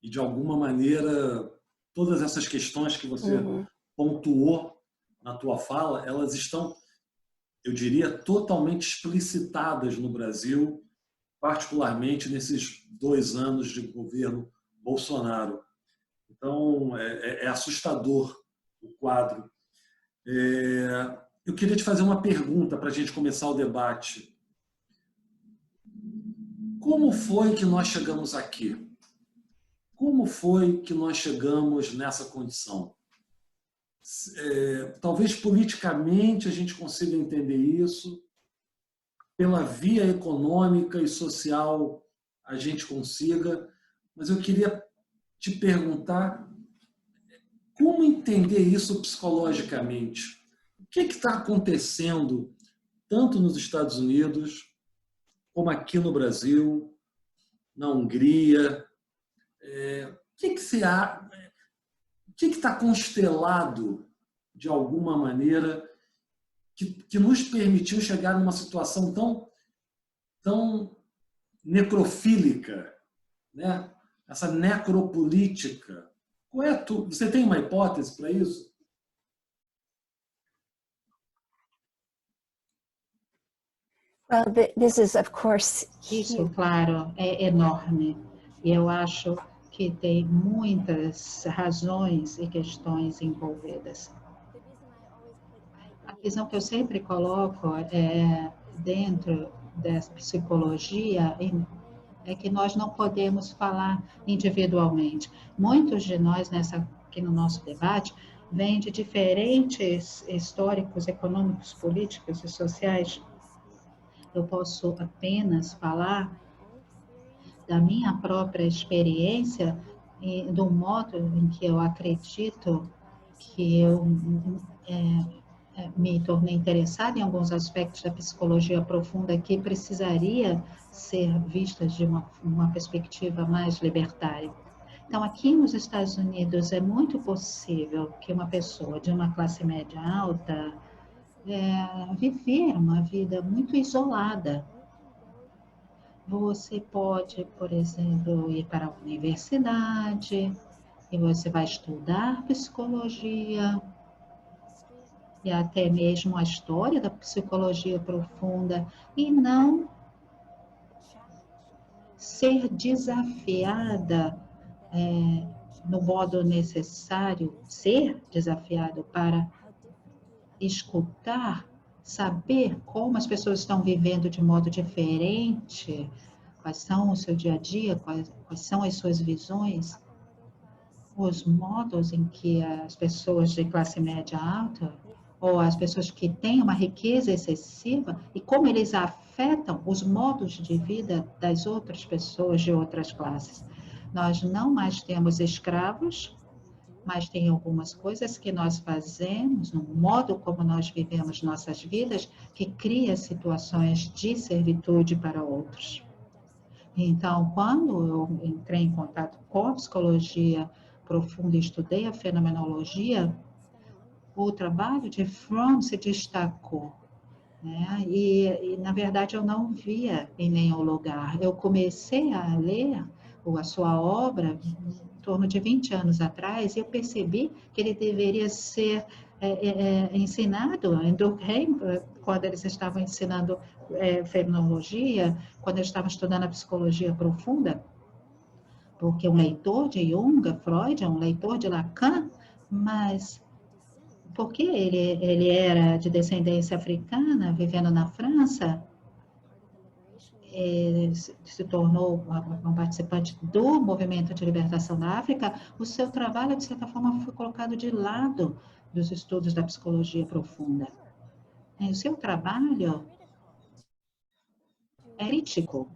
E de alguma maneira, todas essas questões que você pontuou na tua fala, elas estão, eu diria, totalmente explicitadas no Brasil, particularmente nesses 2 anos de governo Bolsonaro. Então, é assustador o quadro. Eu queria te fazer uma pergunta para a gente começar o debate. Como foi que nós chegamos aqui? Como foi que nós chegamos nessa condição? Talvez politicamente a gente consiga entender isso, pela via econômica e social a gente consiga, mas eu queria te perguntar como entender isso psicologicamente. O que está acontecendo tanto nos Estados Unidos como aqui no Brasil, na Hungria? O que está constelado de alguma maneira que nos permitiu chegar numa situação tão necrofílica, né? Essa necropolítica? Você tem uma hipótese para isso? Well, this is, of course, Isso, claro, é enorme. E eu acho que tem muitas razões e questões envolvidas. A visão que eu sempre coloco dentro da psicologia é que nós não podemos falar individualmente. Muitos de nós, aqui no nosso debate, vêm de diferentes históricos econômicos, políticos e sociais. Eu posso apenas falar da minha própria experiência e do modo em que eu acredito que eu me tornei interessada em alguns aspectos da psicologia profunda que precisaria ser vistas de uma perspectiva mais libertária. Então, aqui nos Estados Unidos é muito possível que uma pessoa de uma classe média alta viver uma vida muito isolada. Você pode, por exemplo, ir para a universidade e você vai estudar psicologia e até mesmo a história da psicologia profunda e não ser desafiada no modo necessário, ser desafiado para escutar, saber como as pessoas estão vivendo de modo diferente, quais são o seu dia a dia, quais são as suas visões, os modos em que as pessoas de classe média alta ou as pessoas que têm uma riqueza excessiva e como eles afetam os modos de vida das outras pessoas de outras classes. Nós não mais temos escravos, mas tem algumas coisas que nós fazemos, no modo como nós vivemos nossas vidas, que cria situações de servitude para outros. Então, quando eu entrei em contato com a psicologia profunda e estudei a fenomenologia, o trabalho de Fromm se destacou. né? Na verdade, eu não via em nenhum lugar. Eu comecei a ler a sua obra em torno de 20 anos atrás e eu percebi que ele deveria ser ensinado em Durkheim, quando eles estavam ensinando fenomenologia, quando eles estavam estudando a psicologia profunda, porque um leitor de Jung, Freud, é um leitor de Lacan, mas porque ele era de descendência africana, vivendo na França, se tornou um participante do movimento de libertação da África, o seu trabalho, de certa forma, foi colocado de lado dos estudos da psicologia profunda. O seu trabalho é crítico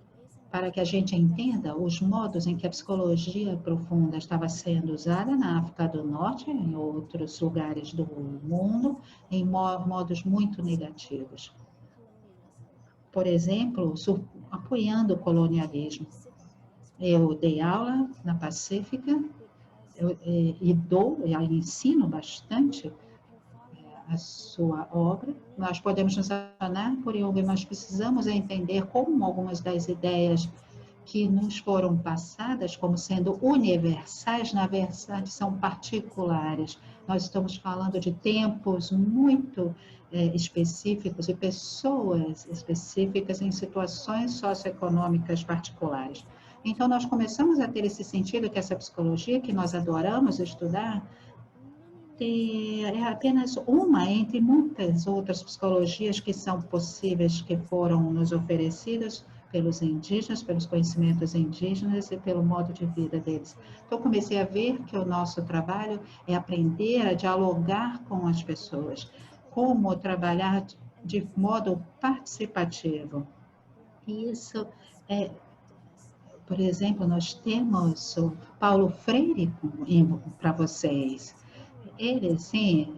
para que a gente entenda os modos em que a psicologia profunda estava sendo usada na África do Norte, em outros lugares do mundo, em modos muito negativos. Por exemplo, apoiando o colonialismo. Eu dei aula na Pacífica, eu ensino bastante a sua obra. Nós podemos nos apaixonar por Jung, mas precisamos entender como algumas das ideias que nos foram passadas como sendo universais, na verdade, são particulares. Nós estamos falando de tempos muito específicos e pessoas específicas em situações socioeconômicas particulares. Então, nós começamos a ter esse sentido que essa psicologia que nós adoramos estudar é apenas uma entre muitas outras psicologias que são possíveis, que foram nos oferecidas pelos indígenas, pelos conhecimentos indígenas e pelo modo de vida deles. Então, eu comecei a ver que o nosso trabalho é aprender a dialogar com as pessoas, como trabalhar de modo participativo. E isso por exemplo, nós temos o Paulo Freire para vocês. Ele, sim,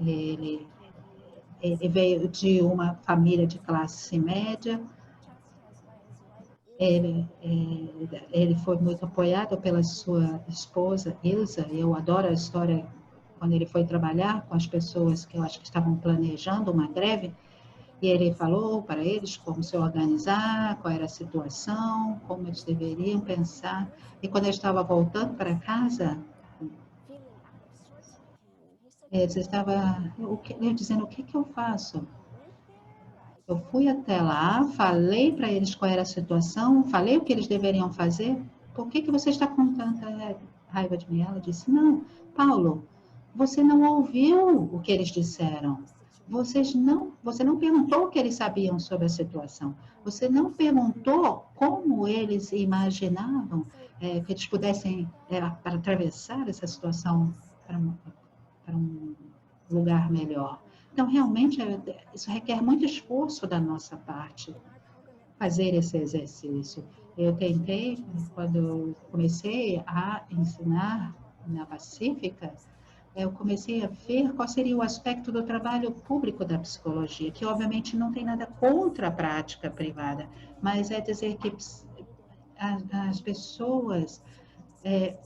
ele veio de uma família de classe média. Ele foi muito apoiado pela sua esposa, Ilza. Eu adoro a história quando ele foi trabalhar com as pessoas que eu acho que estavam planejando uma greve. E ele falou para eles como se organizar, qual era a situação, como eles deveriam pensar. E quando ele estava voltando para casa, ele estava dizendo, o que eu faço? Eu fui até lá, falei para eles qual era a situação, falei o que eles deveriam fazer. Por que você está com tanta raiva de mim? Ela disse, não, Paulo, você não ouviu o que eles disseram. Você não perguntou o que eles sabiam sobre a situação. Você não perguntou como eles imaginavam que eles pudessem atravessar essa situação para um lugar melhor. Então, realmente, isso requer muito esforço da nossa parte, fazer esse exercício. Eu tentei, quando eu comecei a ensinar na Pacífica, eu comecei a ver qual seria o aspecto do trabalho público da psicologia, que obviamente não tem nada contra a prática privada, mas é dizer que as pessoas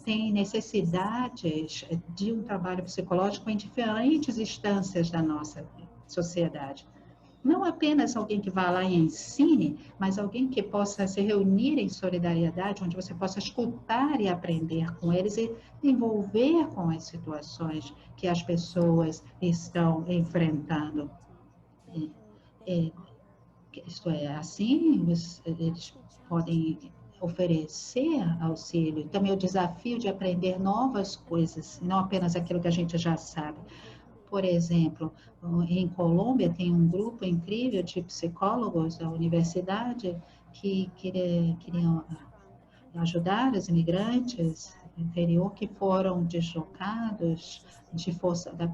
têm necessidades de um trabalho psicológico em diferentes instâncias da nossa sociedade. Não apenas alguém que vá lá e ensine, mas alguém que possa se reunir em solidariedade, onde você possa escutar e aprender com eles e envolver com as situações que as pessoas estão enfrentando. Isto é, assim, eles podem oferecer auxílio. Também o desafio de aprender novas coisas, não apenas aquilo que a gente já sabe. Por exemplo, em Colômbia tem um grupo incrível de psicólogos da universidade que queriam ajudar os imigrantes do interior que foram deslocados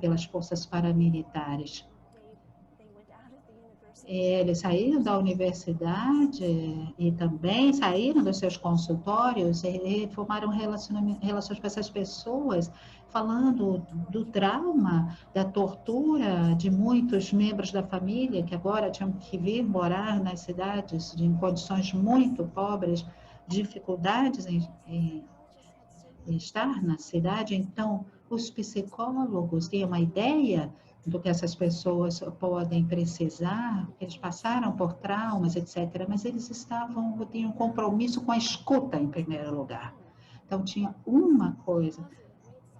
pelas forças paramilitares. Eles saíram da universidade e também saíram dos seus consultórios e formaram relações com essas pessoas, falando do trauma, da tortura de muitos membros da família que agora tinham que vir morar nas cidades em condições muito pobres, dificuldades em estar na cidade. Então, os psicólogos têm uma ideia do que essas pessoas podem precisar, eles passaram por traumas, etc., mas eles tinham um compromisso com a escuta em primeiro lugar. Então, tinha uma coisa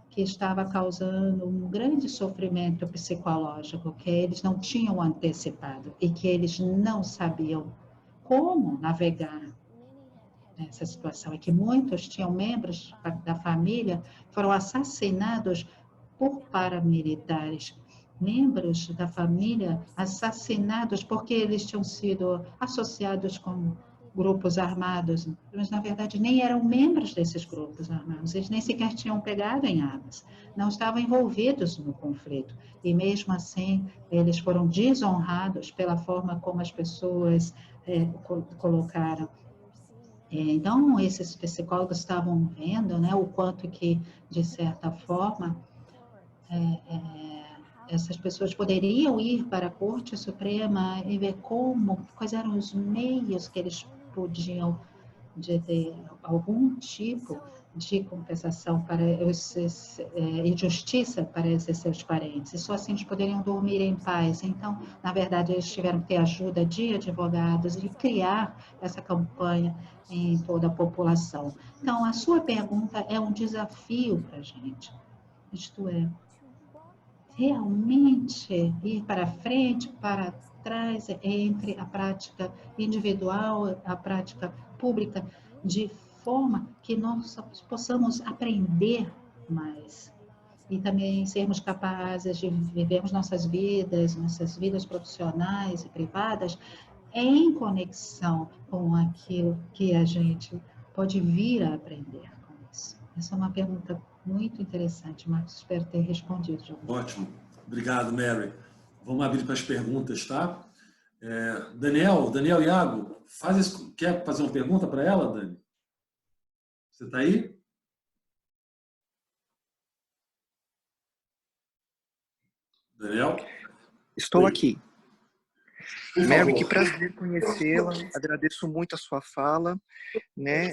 que estava causando um grande sofrimento psicológico, que eles não tinham antecipado e que eles não sabiam como navegar nessa situação. É que muitos tinham membros da família, foram assassinados por paramilitares, membros da família assassinados porque eles tinham sido associados com grupos armados, mas na verdade nem eram membros desses grupos armados, eles nem sequer tinham pegado em armas, não estavam envolvidos no conflito, e mesmo assim eles foram desonrados pela forma como as pessoas colocaram. Então, esses psicólogos estavam vendo, né, o quanto que, de certa forma, essas pessoas poderiam ir para a Corte Suprema e ver quais eram os meios que eles podiam de ter algum tipo de compensação para e justiça para esses seus parentes. E só assim eles poderiam dormir em paz. Então, na verdade, eles tiveram que ter ajuda de advogados e criar essa campanha em toda a população. Então, a sua pergunta é um desafio para a gente. Isto é, realmente ir para frente, para trás, entre a prática individual, a prática pública, de forma que nós possamos aprender mais e também sermos capazes de vivermos nossas vidas profissionais e privadas, em conexão com aquilo que a gente pode vir a aprender com isso. Essa é uma pergunta muito interessante, Marcos. Espero ter respondido de alguma forma. Ótimo. Obrigado, Mary. Vamos abrir para as perguntas, tá? Daniel Iago, quer fazer uma pergunta para ela, Dani? Você está aí? Daniel? Estou Oi. aqui. Por Mary, favor. que prazer conhecê-la. Agradeço muito a sua fala, né?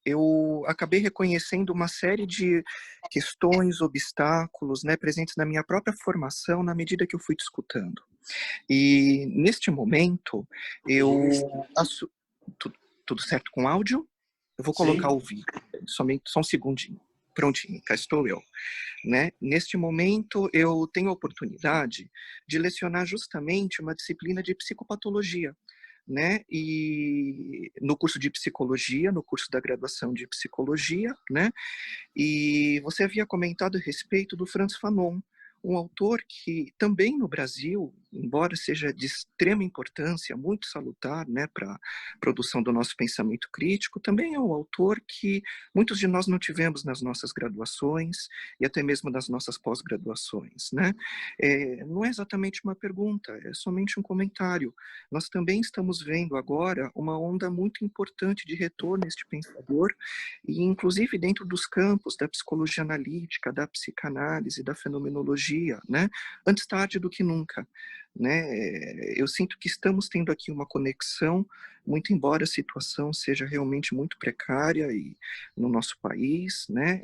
Eu acabei reconhecendo uma série de questões, obstáculos, né, presentes na minha própria formação na medida que eu fui te escutando. E neste momento, tudo certo com áudio? Eu vou colocar o vídeo, somente só um segundinho. Prontinho, cá estou eu. Né? Neste momento, eu tenho a oportunidade de lecionar justamente uma disciplina de psicopatologia, né? E no curso de psicologia, no curso da graduação de psicologia, né? E você havia comentado a respeito do Frantz Fanon, um autor que também no Brasil, embora seja de extrema importância, muito salutar, né, para a produção do nosso pensamento crítico, também é um autor que muitos de nós não tivemos nas nossas graduações e até mesmo nas nossas pós-graduações, né? Não é exatamente uma pergunta, é somente um comentário. Nós também estamos vendo agora uma onda muito importante de retorno a este pensador, e inclusive dentro dos campos da psicologia analítica, da psicanálise, da fenomenologia, né? Antes tarde do que nunca, né? Eu sinto que estamos tendo aqui uma conexão, muito embora a situação seja realmente muito precária e no nosso país, né?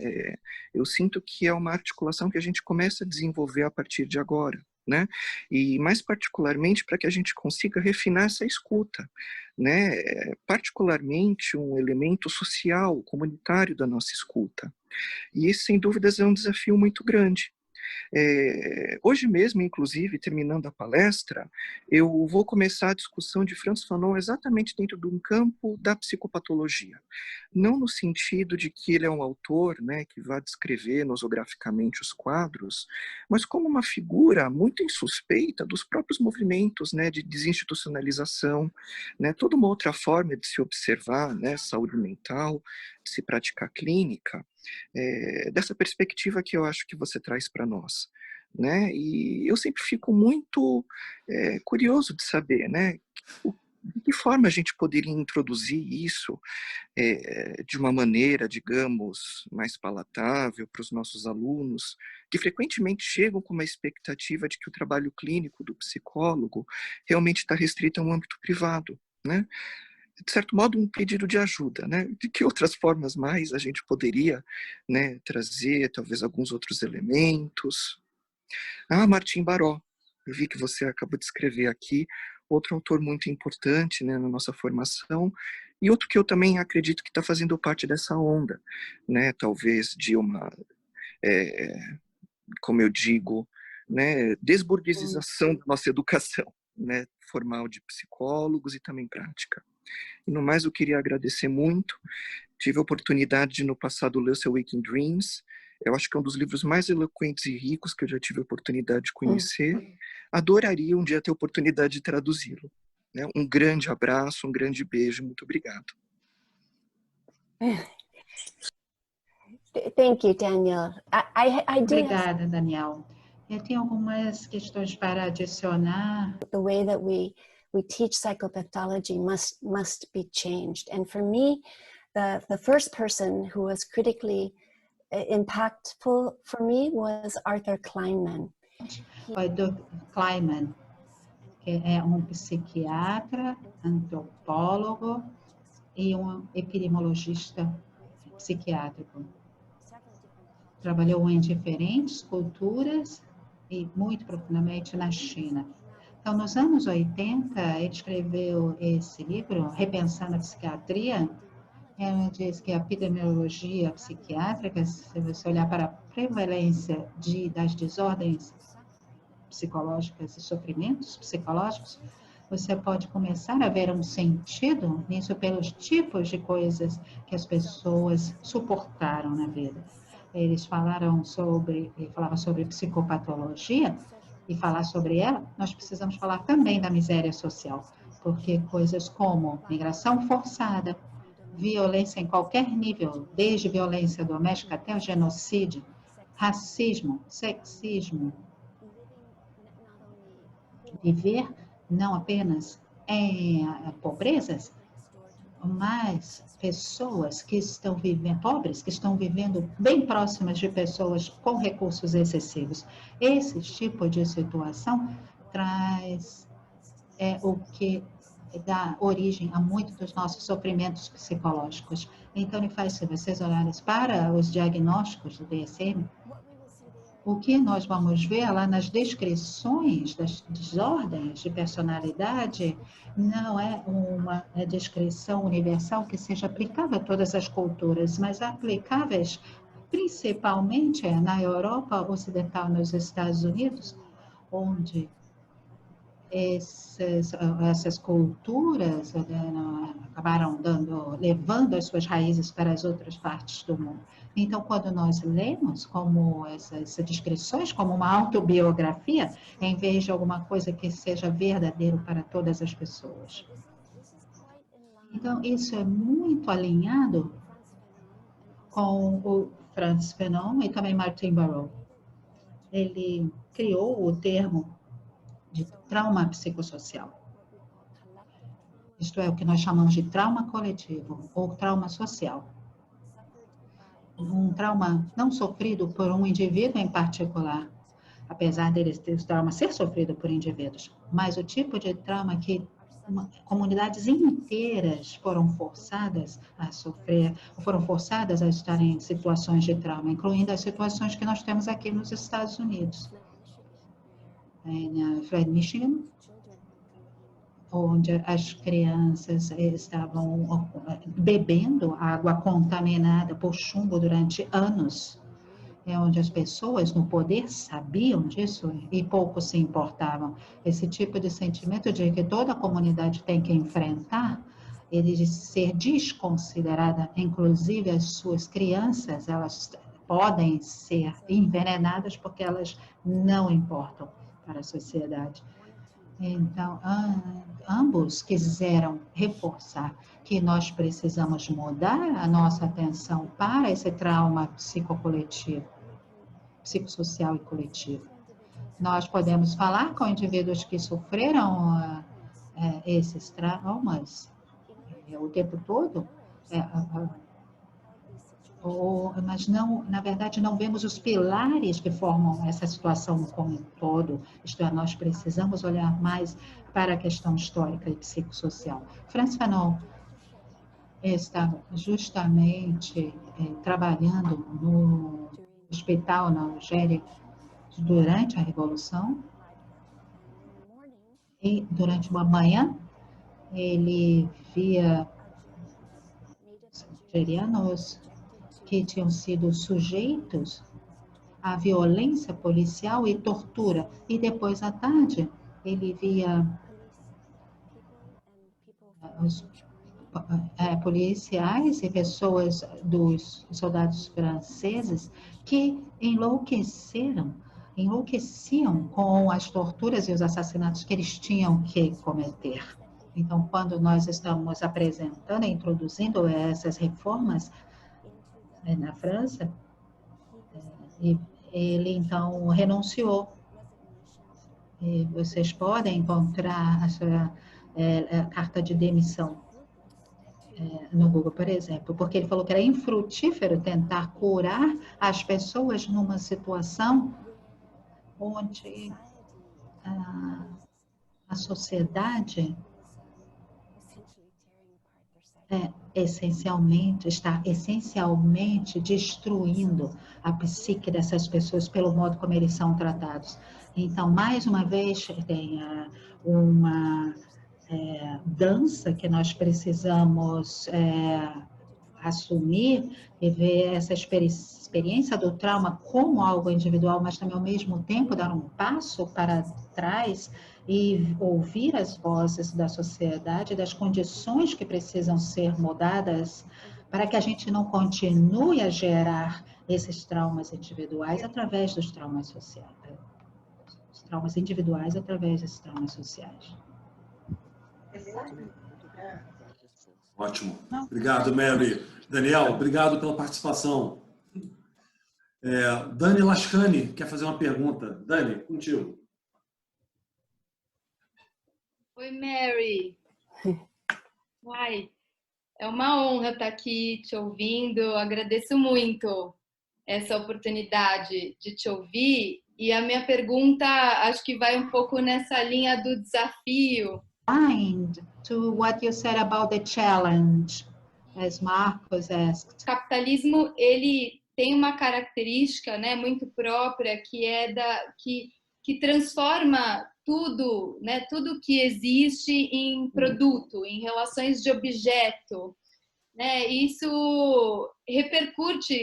Eu sinto que é uma articulação que a gente começa a desenvolver a partir de agora, né? E mais particularmente para que a gente consiga refinar essa escuta, né? Particularmente um elemento social, comunitário da nossa escuta. E esse, sem dúvidas, é um desafio muito grande. Hoje mesmo, inclusive, terminando a palestra, eu vou começar a discussão de Frantz Fanon exatamente dentro de um campo da psicopatologia. Não no sentido de que ele é um autor, né, que vai descrever nosograficamente os quadros, mas como uma figura muito insuspeita dos próprios movimentos, né, de desinstitucionalização, né, toda uma outra forma de se observar, né, saúde mental, de se praticar clínica, dessa perspectiva que eu acho que você traz para nós, né? E eu sempre fico muito curioso de saber, né, de que forma a gente poderia introduzir isso de uma maneira, digamos, mais palatável para os nossos alunos, que frequentemente chegam com uma expectativa de que o trabalho clínico do psicólogo realmente está restrito a um âmbito privado, né? De certo modo, um pedido de ajuda, né? De que outras formas mais a gente poderia, né, trazer, talvez, alguns outros elementos? Ah, Martim Baró, eu vi que você acabou de escrever aqui, outro autor muito importante, né, na nossa formação, e outro que eu também acredito que está fazendo parte dessa onda, né, talvez de uma, como eu digo, né, desburguesização da nossa educação, né, formal de psicólogos e também prática. E no mais, eu queria agradecer muito. Tive a oportunidade de, no passado, ler o seu Waking Dreams. Eu acho que é um dos livros mais eloquentes e ricos que eu já tive a oportunidade de conhecer. Adoraria um dia ter a oportunidade de traduzi-lo. Né? Um grande abraço, um grande beijo. Muito obrigado. Thank you, Daniel. I do have Obrigada, Daniel. Eu tenho algumas questões para adicionar. the way that we teach psychopathology must be changed. And for me, the first person who was critically impactful for me was Arthur Kleinman. O Dr. Kleinman, que é um psiquiatra, antropólogo e um epidemiologista psiquiátrico. Trabalhou em diferentes culturas e muito profundamente na China. Então, nos anos 80, ele escreveu esse livro, Repensando a Psiquiatria. Ele diz que a epidemiologia psiquiátrica, se você olhar para a prevalência das desordens psicológicas e sofrimentos psicológicos, você pode começar a ver um sentido nisso pelos tipos de coisas que as pessoas suportaram na vida. Eles falavam sobre psicopatologia, e falar sobre ela, nós precisamos falar também da miséria social, porque coisas como migração forçada, violência em qualquer nível, desde violência doméstica até o genocídio, racismo, sexismo, viver não apenas em pobrezas, mas pessoas que estão vivendo, pobres, que estão vivendo bem próximas de pessoas com recursos excessivos. Esse tipo de situação traz o que dá origem a muitos dos nossos sofrimentos psicológicos. Então, ele faz, se vocês olharem para os diagnósticos do DSM, o que nós vamos ver lá nas descrições das desordens de personalidade não é uma descrição universal que seja aplicável a todas as culturas, mas aplicáveis principalmente na Europa Ocidental, nos Estados Unidos, onde essas culturas acabaram levando as suas raízes para as outras partes do mundo. Então, quando nós lemos como essas descrições como uma autobiografia, em vez de alguma coisa que seja verdadeiro para todas as pessoas. Então, isso é muito alinhado com o Frantz Fanon e também Martin Barrow. Ele criou o termo de trauma psicossocial. Isto é o que nós chamamos de trauma coletivo ou trauma social. Um trauma não sofrido por um indivíduo em particular, apesar dele ter o trauma ser sofrido por indivíduos, mas o tipo de trauma que comunidades inteiras foram forçadas a sofrer, foram forçadas a estar em situações de trauma, incluindo as situações que nós temos aqui nos Estados Unidos. Em Flint, Michigan, onde as crianças estavam bebendo água contaminada por chumbo durante anos, onde as pessoas no poder sabiam disso e pouco se importavam. Esse tipo de sentimento de que toda a comunidade tem que enfrentar, ele de ser desconsiderada, inclusive as suas crianças, elas podem ser envenenadas porque elas não importam para a sociedade. Então, ambos quiseram reforçar que nós precisamos mudar a nossa atenção para esse trauma psicocoletivo, psicossocial e coletivo. Nós podemos falar com indivíduos que sofreram esses traumas o tempo todo, mas não, na verdade, não vemos os pilares que formam essa situação como um todo. Isto é, nós precisamos olhar mais para a questão histórica e psicossocial. Frantz Fanon estava justamente trabalhando no hospital na Algéria durante a Revolução. E durante uma manhã, ele via nigerianos que tinham sido sujeitos à violência policial e tortura. E depois, à tarde, ele via os policiais e pessoas dos soldados franceses que enlouqueciam com as torturas e os assassinatos que eles tinham que cometer. Então, quando nós estamos apresentando e introduzindo essas reformas na França, ele então renunciou. E vocês podem encontrar a sua carta de demissão no Google, por exemplo, porque ele falou que era infrutífero tentar curar as pessoas numa situação onde a sociedade está essencialmente destruindo a psique dessas pessoas pelo modo como eles são tratados. Então, mais uma vez, tem uma dança que nós precisamos assumir e ver essa experiência do trauma como algo individual, mas também, ao mesmo tempo, dar um passo para trás e ouvir as vozes da sociedade, das condições que precisam ser mudadas para que a gente não continue a gerar esses traumas individuais através dos traumas sociais. Os traumas individuais através desses traumas sociais. Ótimo. Obrigado, Mary. Daniel, obrigado pela participação. Dani Lascani quer fazer uma pergunta. Dani, contigo. Oi, Mary. Uai, é uma honra estar aqui te ouvindo. Agradeço muito essa oportunidade de te ouvir. E a minha pergunta, acho que vai um pouco nessa linha do desafio. To what you said about the challenge, as Marcos asked. O capitalismo, ele tem uma característica, né, muito própria, que é que transforma tudo, né, tudo que existe em produto, em relações de objeto, né? Isso repercute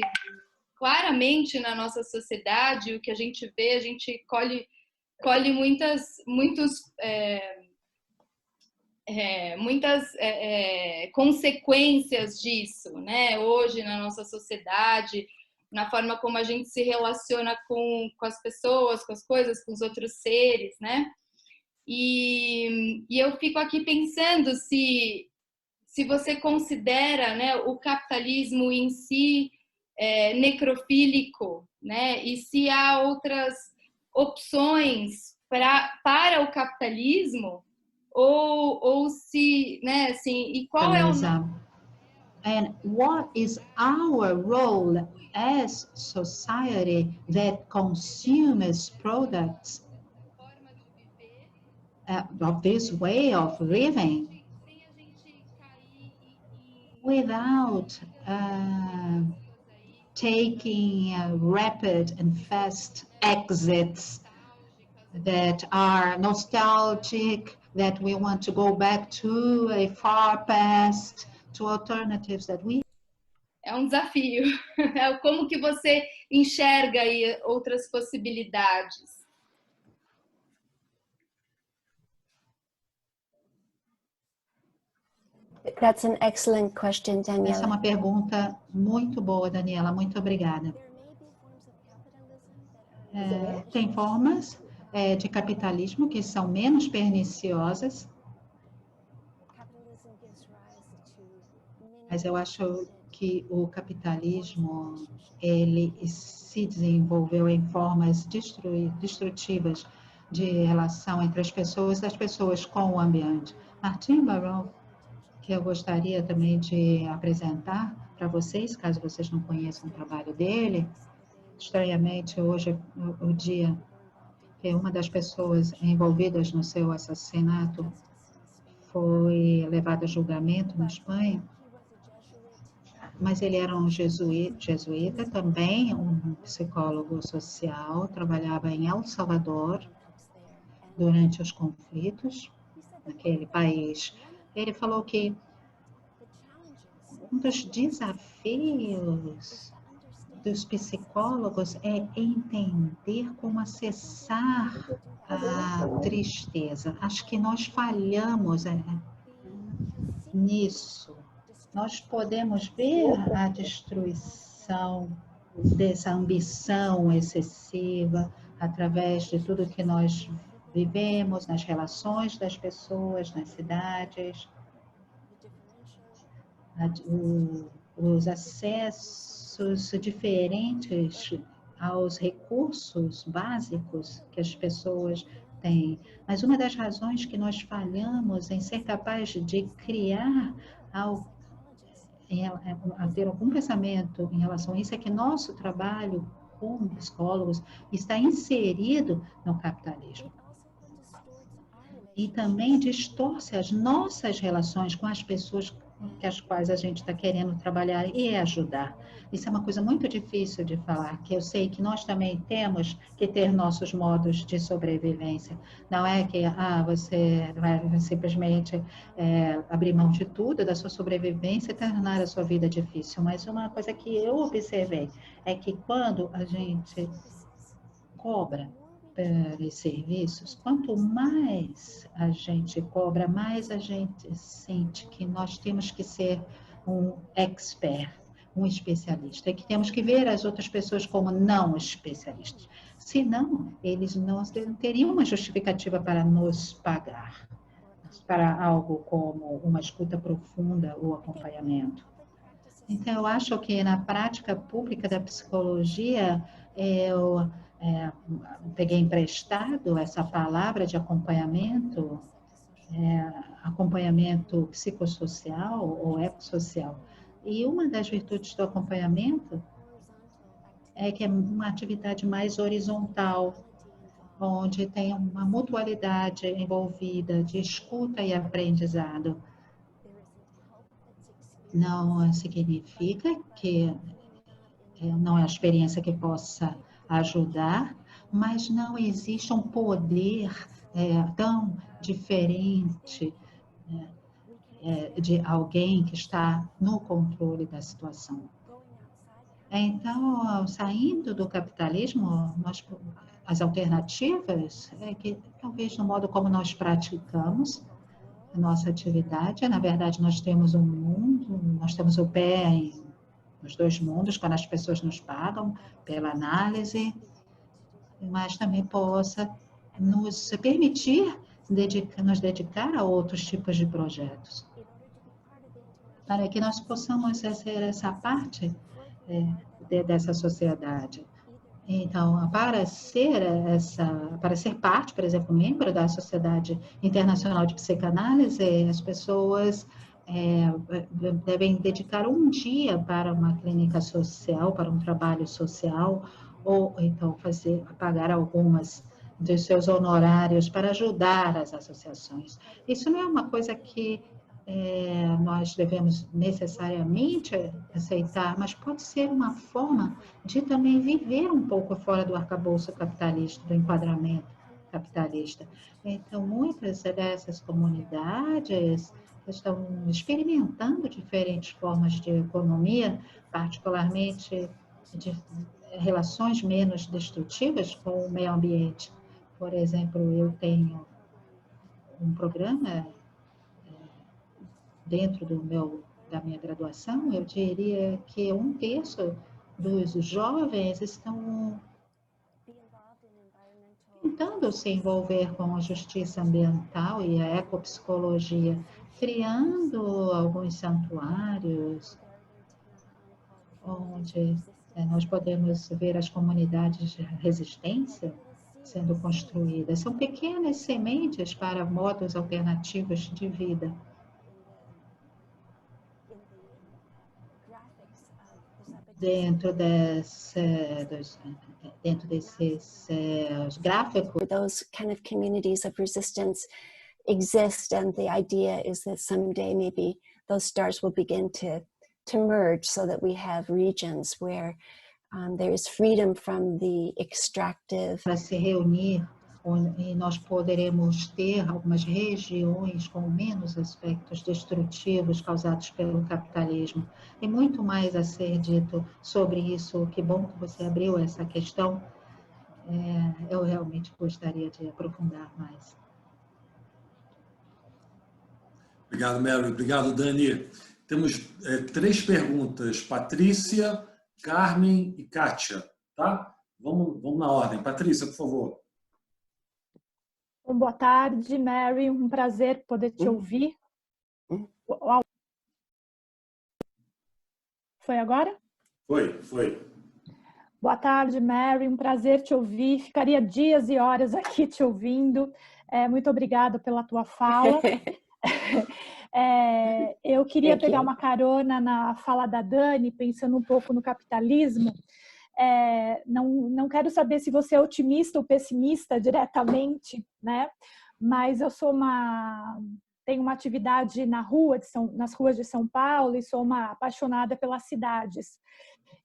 claramente na nossa sociedade. O que a gente vê, a gente colhe muitas consequências disso, né? Hoje na nossa sociedade, na forma como a gente se relaciona com as pessoas, com as coisas, com os outros seres, né? E eu fico aqui pensando se você considera, né, o capitalismo em si necrofílico, né? E se há outras opções para o capitalismo, ou se, né, assim, e qual é o... And what is our role as society that consumes products of this way of living without taking rapid and fast exits that are nostalgic, that we want to go back to a far past, to alternatives that we... É um desafio. Como que você enxerga aí outras possibilidades? That's an excellent question, Daniela. Essa é uma pergunta muito boa, Daniela. Muito obrigada. Tem formas de capitalismo que são menos perniciosas, mas eu acho que o capitalismo ele se desenvolveu em formas destrutivas de relação entre as pessoas e das pessoas com o ambiente. Martin Barrow, que eu gostaria também de apresentar para vocês, caso vocês não conheçam o trabalho dele. Estranhamente, hoje é o dia que uma das pessoas envolvidas no seu assassinato foi levada a julgamento na Espanha. mas ele era um jesuíta também, um psicólogo social, trabalhava em El Salvador durante os conflitos naquele país. Ele falou que um dos desafios dos psicólogos é entender como acessar a tristeza. Acho que nós falhamos nisso. Nós podemos ver a destruição dessa ambição excessiva através de tudo que nós vivemos nas relações das pessoas, nas cidades, os acessos diferentes aos recursos básicos que as pessoas têm. Mas uma das razões que nós falhamos em ser capaz de criar a ter algum pensamento em relação a isso é que nosso trabalho como psicólogos está inserido no capitalismo. E também distorce as nossas relações com as pessoas com as quais a gente está querendo trabalhar e ajudar. Isso é uma coisa muito difícil de falar, que eu sei que nós também temos que ter nossos modos de sobrevivência. Não é que você vai simplesmente abrir mão de tudo, da sua sobrevivência e tornar a sua vida difícil. Mas uma coisa que eu observei é que quando a gente cobra pelos serviços, quanto mais a gente cobra, mais a gente sente que nós temos que ser um expert, um especialista, e que temos que ver as outras pessoas como não especialistas. Senão, eles não teriam uma justificativa para nos pagar, para algo como uma escuta profunda ou acompanhamento. Então, eu acho que na prática pública da psicologia, eu peguei emprestado essa palavra de acompanhamento, acompanhamento psicossocial ou ecossocial. E uma das virtudes do acompanhamento é que é uma atividade mais horizontal, onde tem uma mutualidade envolvida de escuta e aprendizado. Não significa que não é a experiência que possa ajudar, mas não existe um poder tão diferente de alguém que está no controle da situação. Então, saindo do capitalismo, as alternativas é que talvez no modo como nós praticamos a nossa atividade, na verdade nós temos um mundo, nós temos o pé nos dois mundos, quando as pessoas nos pagam pela análise, mas também possa nos permitir nos dedicar a outros tipos de projetos, para que nós possamos ser essa parte dessa sociedade. Então, para ser parte, por exemplo, membro da Sociedade Internacional de Psicanálise, as pessoas devem dedicar um dia para uma clínica social, para um trabalho social, ou então pagar algumas dos seus honorários para ajudar as associações. Isso não é uma coisa que nós devemos necessariamente aceitar, mas pode ser uma forma de também viver um pouco fora do arcabouço capitalista, do enquadramento capitalista. Então, muitas dessas comunidades estão experimentando diferentes formas de economia, particularmente de relações menos destrutivas com o meio ambiente. Por exemplo, eu tenho um programa dentro da minha graduação, eu diria que 1/3 dos jovens estão tentando se envolver com a justiça ambiental e a ecopsicologia, criando alguns santuários, onde nós podemos ver as comunidades de resistência sendo construídas. São pequenas sementes para modos alternativos de vida. Dentro desses gráficos, those kind of communities of resistance exist, and the idea is that someday maybe those stars will begin to to merge so that we have regions where there is freedom from the extractive. Para se reunir, e nós poderemos ter algumas regiões com menos aspectos destrutivos causados pelo capitalismo. Tem muito mais a ser dito sobre isso. Que bom que você abriu essa questão. Eu realmente gostaria de aprofundar mais. Obrigado, Mary. Obrigado, Dani. Temos 3 perguntas. Patrícia, Carmen e Kátia. Tá? Vamos na ordem. Patrícia, por favor. Bom, boa tarde, Mary. Um prazer poder te ouvir. Foi agora? Foi. Boa tarde, Mary. Um prazer te ouvir. Ficaria dias e horas aqui te ouvindo. Muito obrigada pela tua fala. Eu queria pegar uma carona na fala da Dani, pensando um pouco no capitalismo. Não quero saber se você é otimista ou pessimista diretamente, né? Mas eu tenho uma atividade nas ruas de São Paulo e sou uma apaixonada pelas cidades.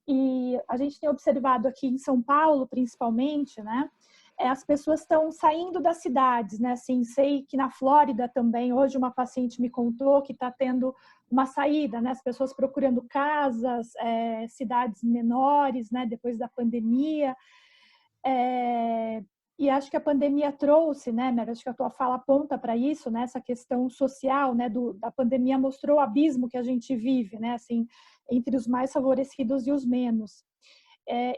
E a gente tem observado aqui em São Paulo, principalmente, né? As pessoas estão saindo das cidades, né? Assim, sei que na Flórida também, hoje uma paciente me contou que está tendo uma saída, né? As pessoas procurando casas, cidades menores, né? Depois da pandemia. E acho que a pandemia trouxe, né, Mary? Acho que a tua fala aponta para isso, né? Essa questão social, né? Da pandemia mostrou o abismo que a gente vive, né? Assim, entre os mais favorecidos e os menos.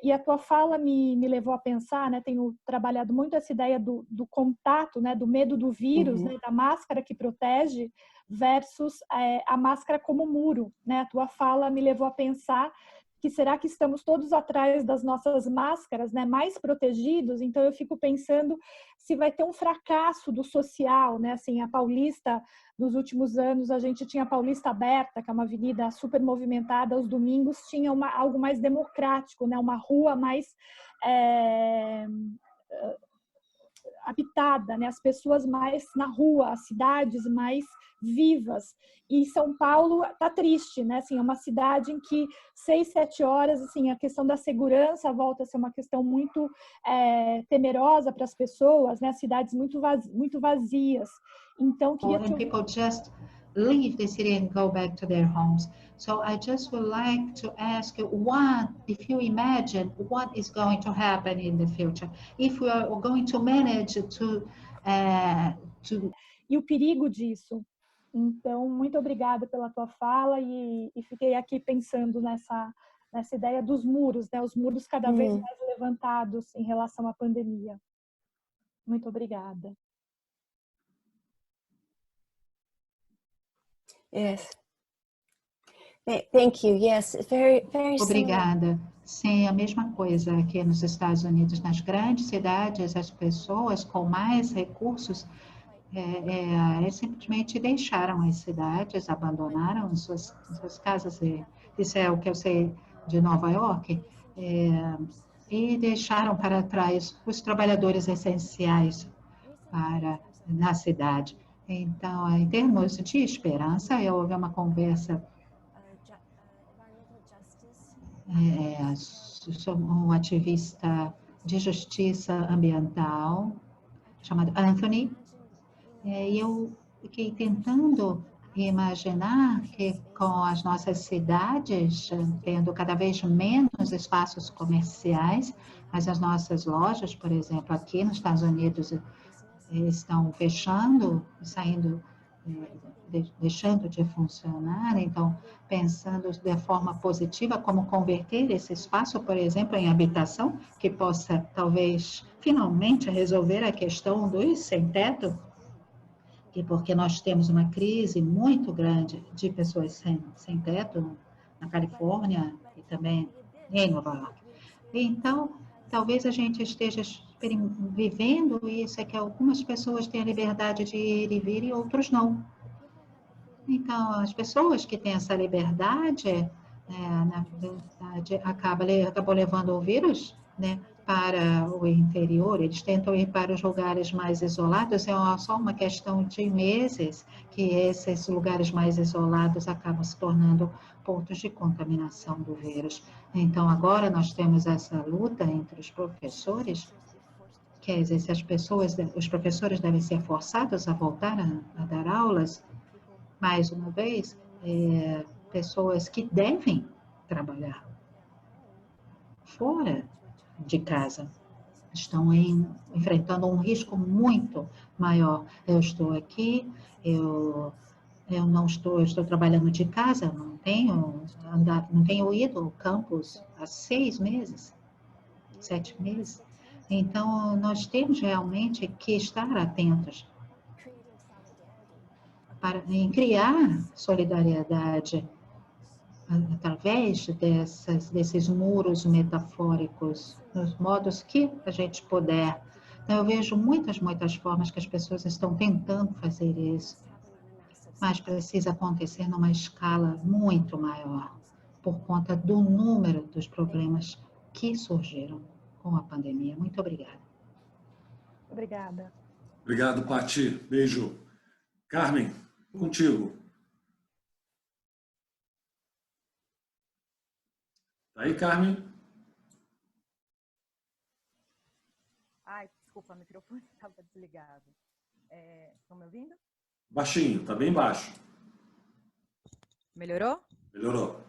E a tua fala me levou a pensar, né? Tenho trabalhado muito essa ideia do contato, né? Do medo do vírus, né? Da máscara que protege versus a máscara como muro, né? A tua fala me levou a pensar que será que estamos todos atrás das nossas máscaras, né? Mais protegidos? Então eu fico pensando se vai ter um fracasso do social, né? Assim, a Paulista, nos últimos anos, a gente tinha a Paulista Aberta, que é uma avenida super movimentada, aos domingos tinha algo mais democrático, né? Uma rua mais habitada, né? As pessoas mais na rua, as cidades mais vivas. E São Paulo está triste, né? Assim, é uma cidade em que 6, 7 horas, assim, a questão da segurança volta a ser uma questão muito temerosa para as pessoas, né? Cidades muito vazias. Então, queria te people just leave the city and go back to their homes. So I just would like to ask you, if you imagine what is going to happen in the future, if we are going to manage to E o perigo disso. Então, muito obrigada pela tua fala e fiquei aqui pensando nessa ideia dos muros, né? Os muros cada vez mais levantados em relação à pandemia. Muito obrigada. Yes. Thank you. Yes, very, very Obrigada. Sim, a mesma coisa aqui nos Estados Unidos. Nas grandes cidades, as pessoas com mais recursos simplesmente deixaram as cidades, abandonaram suas casas. Isso é o que eu sei de Nova York. E deixaram para trás os trabalhadores essenciais na cidade. Então, em termos de esperança, houve uma conversa. Sou um ativista de justiça ambiental chamado Anthony, e eu fiquei tentando imaginar que com as nossas cidades tendo cada vez menos espaços comerciais, mas as nossas lojas, por exemplo, aqui nos Estados Unidos, estão fechando, deixando de funcionar. Então, pensando de forma positiva como converter esse espaço, por exemplo, em habitação, que possa talvez finalmente resolver a questão dos sem-teto, porque nós temos uma crise muito grande de pessoas sem teto na Califórnia e também em Nova York. Então, talvez a gente esteja vivendo isso, que algumas pessoas têm a liberdade de ir e vir e outros não. Então, as pessoas que têm essa liberdade, na verdade, acabou levando o vírus, né, para o interior, eles tentam ir para os lugares mais isolados, é só uma questão de meses que esses lugares mais isolados acabam se tornando pontos de contaminação do vírus. Então, agora nós temos essa luta entre os professores, quer dizer, se os professores devem ser forçados a voltar a dar aulas, mais uma vez, pessoas que devem trabalhar fora de casa estão enfrentando um risco muito maior. Eu estou aqui, eu estou trabalhando de casa, não tenho ido ao campus há 6 meses, 7 meses. Então, nós temos realmente que estar atentos em criar solidariedade através desses muros metafóricos, nos modos que a gente puder. Então, eu vejo muitas formas que as pessoas estão tentando fazer isso, mas precisa acontecer numa escala muito maior, por conta do número dos problemas que surgiram com a pandemia. Muito obrigada. Obrigada. Obrigado, Pati. Beijo. Carmen, contigo. Tá aí, Carmen? Ai, desculpa, o microfone estava desligado. Estão me ouvindo? Baixinho, tá bem baixo. Melhorou? Melhorou.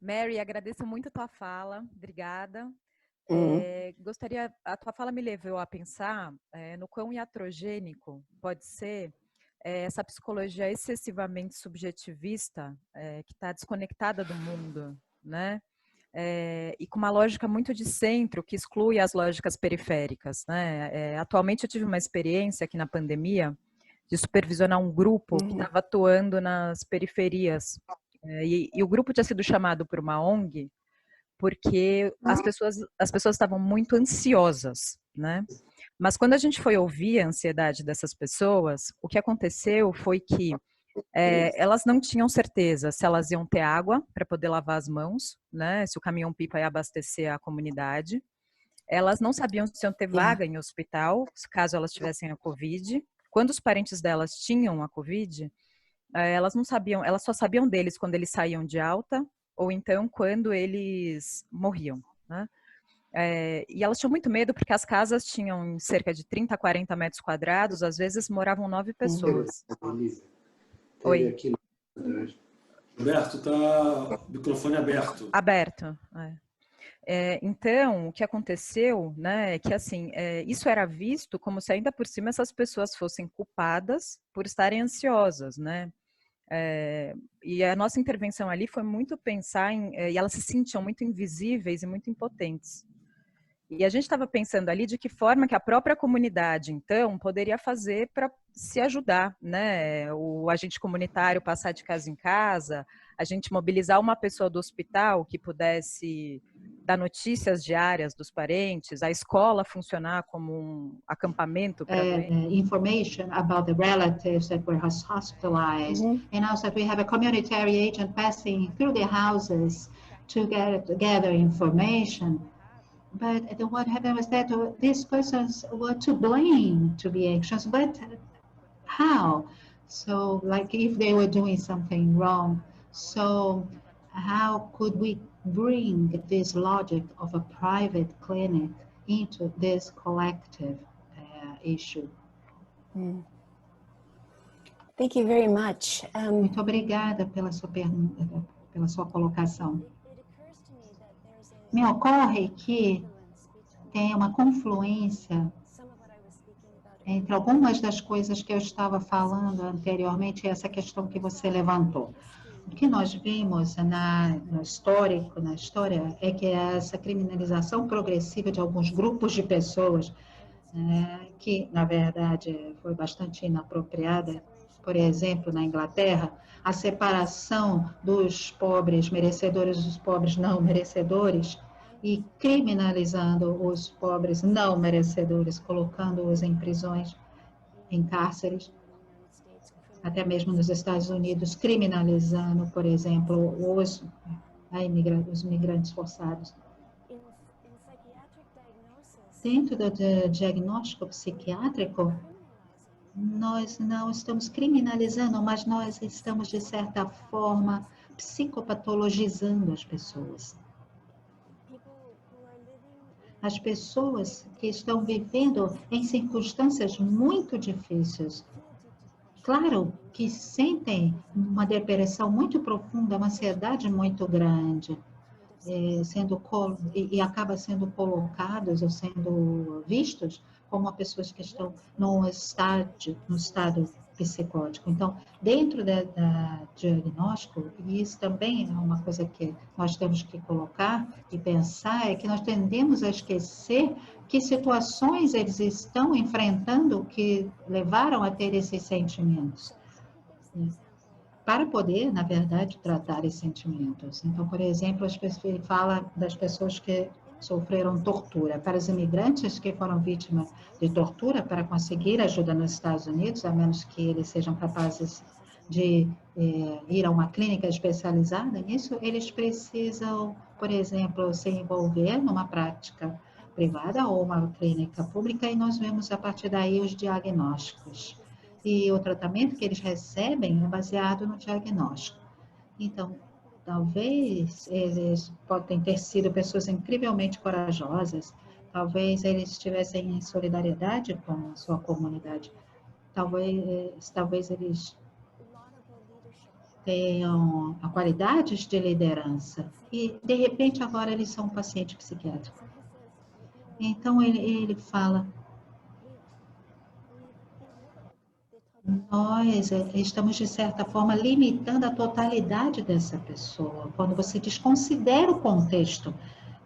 Mary, agradeço muito a tua fala. Obrigada. A tua fala me levou a pensar no quão iatrogênico pode ser essa psicologia excessivamente subjetivista, que está desconectada do mundo, né? E com uma lógica muito de centro, que exclui as lógicas periféricas, né? Atualmente eu tive uma experiência aqui na pandemia de supervisionar um grupo que estava atuando nas periferias. E o grupo tinha sido chamado por uma ONG porque as pessoas estavam muito ansiosas, né? Mas quando a gente foi ouvir a ansiedade dessas pessoas, o que aconteceu foi que elas não tinham certeza se elas iam ter água para poder lavar as mãos, né? Se o caminhão-pipa ia abastecer a comunidade. Elas não sabiam se iam ter vaga em hospital, caso elas tivessem a Covid. Quando os parentes delas tinham a Covid, elas não sabiam, elas só sabiam deles quando eles saíam de alta ou então quando eles morriam, né? E elas tinham muito medo porque as casas tinham cerca de 30 a 40 metros quadrados, às vezes moravam 9 pessoas. Oi. Roberto, tá microfone aberto. Aberto. Então, o que aconteceu, né, é que assim, isso era visto como se ainda por cima essas pessoas fossem culpadas por estarem ansiosas, né? E a nossa intervenção ali foi muito pensar e elas se sentiam muito invisíveis e muito impotentes. E a gente estava pensando ali de que forma que a própria comunidade, então, poderia fazer para se ajudar, né? O agente comunitário passar de casa em casa, a gente mobilizar uma pessoa do hospital que pudesse dar notícias diárias dos parentes, a escola funcionar como um acampamento para information about the relatives that were hospitalized, and also that we have a community agent passing through the houses to gather information. But what happened was that these persons were to blame to be anxious, but how? So, like if they were doing something wrong, so how could we bring this logic of a private clinic into this collective issue? Thank you very much. Muito obrigada pela sua pergunta, pela sua colocação. Me ocorre que tem uma confluência entre algumas das coisas que eu estava falando anteriormente e essa questão que você levantou. O que nós vimos na história, é que essa criminalização progressiva de alguns grupos de pessoas, que, na verdade, foi bastante inapropriada, por exemplo, na Inglaterra, a separação dos pobres merecedores dos pobres não merecedores e criminalizando os pobres não merecedores, colocando-os em prisões, em cárceres, até mesmo nos Estados Unidos, criminalizando, por exemplo, os imigrantes forçados. Dentro do diagnóstico psiquiátrico, nós não estamos criminalizando, mas nós estamos, de certa forma, psicopatologizando as pessoas. As pessoas que estão vivendo em circunstâncias muito difíceis. Claro que sentem uma depressão muito profunda, uma ansiedade muito grande, e acaba sendo colocados ou sendo vistos como pessoas que estão no estado psicótico. Então, dentro da diagnóstico, e isso também é uma coisa que nós temos que colocar e pensar, é que nós tendemos a esquecer que situações eles estão enfrentando que levaram a ter esses sentimentos, para poder, na verdade, tratar esses sentimentos. Então, por exemplo, ele fala das pessoas que sofreram tortura. Para os imigrantes que foram vítimas de tortura, para conseguir ajuda nos Estados Unidos, a menos que eles sejam capazes de ir a uma clínica especializada nisso, eles precisam, por exemplo, se envolver numa prática privada ou uma clínica pública, e nós vemos a partir daí os diagnósticos. E o tratamento que eles recebem é baseado no diagnóstico. Então, talvez eles podem ter sido pessoas incrivelmente corajosas, talvez eles estivessem em solidariedade com a sua comunidade, talvez eles tenham a qualidades de liderança, e de repente agora eles são um paciente psiquiátrico. Então ele fala, nós estamos, de certa forma, limitando a totalidade dessa pessoa, quando você desconsidera o contexto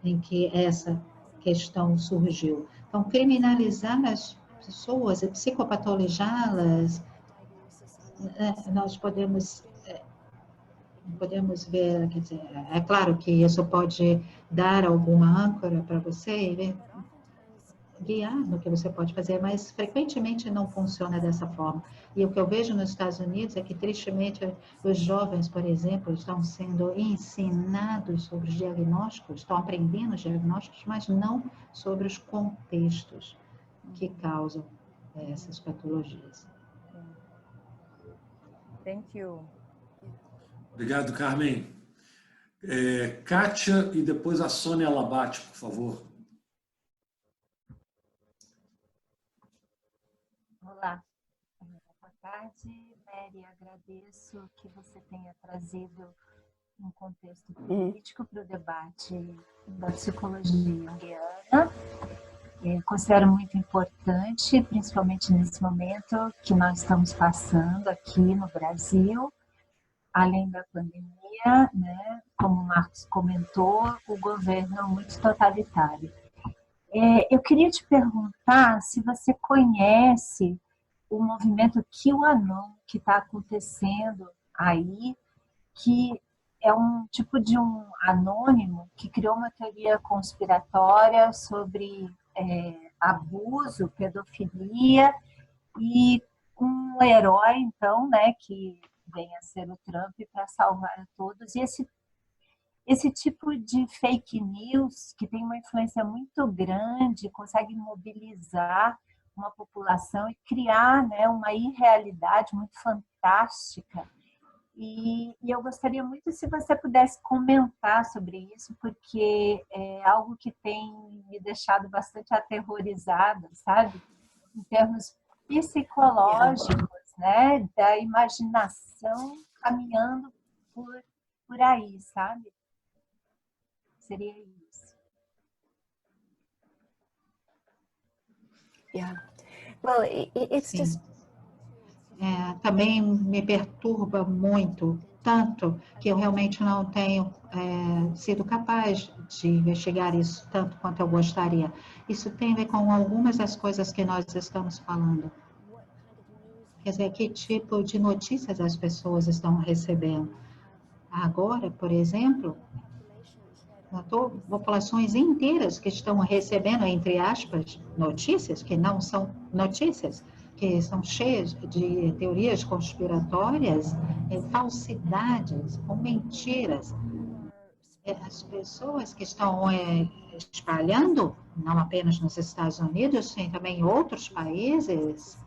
em que essa questão surgiu. Então, criminalizar as pessoas e psicopatologizá-las, nós podemos ver, quer dizer, é claro que isso pode dar alguma âncora para você e guiar no que você pode fazer, mas frequentemente não funciona dessa forma. E o que eu vejo nos Estados Unidos é que, tristemente, os jovens, por exemplo, estão sendo ensinados sobre os diagnósticos, estão aprendendo os diagnósticos, mas não sobre os contextos que causam essas patologias. Thank you. Obrigado, Carmen. Kátia e depois a Sônia Labate, por favor. Olá, boa tarde, Mary. Agradeço que você tenha trazido um contexto político para o debate da psicologia junguiana. Considero muito importante, principalmente nesse momento que nós estamos passando aqui no Brasil, além da pandemia, né? Como o Marcos comentou, o governo é muito totalitário. Eu queria te perguntar se você conhece o movimento QAnon que está acontecendo aí, que é um tipo de um anônimo que criou uma teoria conspiratória sobre abuso, pedofilia, e um herói, então, né, que vem a ser o Trump para salvar a todos. E esse tipo de fake news, que tem uma influência muito grande, consegue mobilizar uma população e criar, né, uma irrealidade muito fantástica. E eu gostaria muito se você pudesse comentar sobre isso, porque é algo que tem me deixado bastante aterrorizada, sabe? Em termos psicológicos, né? Da imaginação caminhando por aí, sabe? Seria isso. Yeah. Well, it's Sim. just... Também me perturba muito, tanto que eu realmente não tenho sido capaz de investigar isso tanto quanto eu gostaria. Isso tem a ver com algumas das coisas que nós estamos falando. Quer dizer, que tipo de notícias as pessoas estão recebendo. Agora, por exemplo, populações inteiras que estão recebendo, entre aspas, notícias que não são notícias, que são cheias de teorias conspiratórias, falsidades ou mentiras. As pessoas que estão espalhando, não apenas nos Estados Unidos, tem também em outros países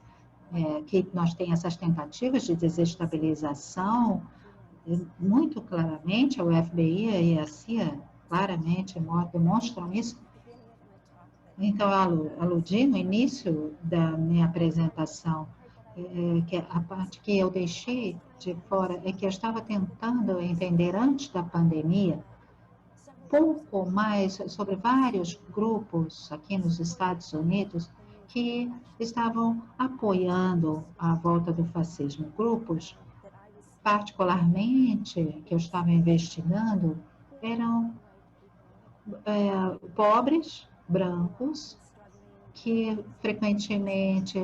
que nós temos essas tentativas de desestabilização. Muito claramente, o FBI e a CIA claramente demonstram isso. Então, aludi no início da minha apresentação, que a parte que eu deixei de fora é que eu estava tentando entender antes da pandemia pouco mais sobre vários grupos aqui nos Estados Unidos que estavam apoiando a volta do fascismo. Grupos, particularmente, que eu estava investigando, eram pobres, brancos, que frequentemente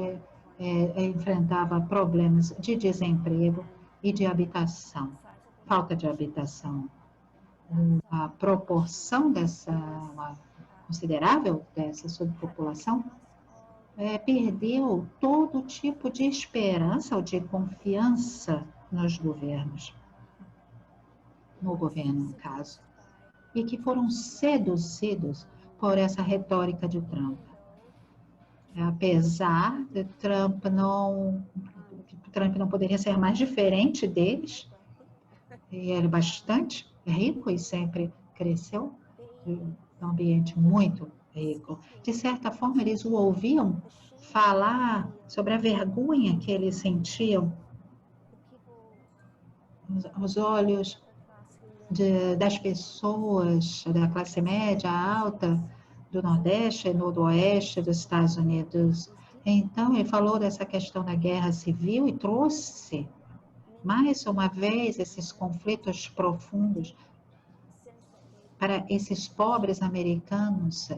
enfrentava problemas de desemprego e de habitação, falta de habitação. A proporção uma considerável dessa subpopulação perdeu todo tipo de esperança ou de confiança nos governos, no governo, no caso, e que foram seduzidos por essa retórica de Trump. Apesar de Trump não poderia ser mais diferente deles, e ele é bastante rico e sempre cresceu num ambiente muito rico. De certa forma, eles o ouviam falar sobre a vergonha que eles sentiam aos olhos das pessoas da classe média alta do Nordeste e Noroeste dos Estados Unidos. Então, ele falou dessa questão da guerra civil e trouxe, mais uma vez, esses conflitos profundos para esses pobres americanos,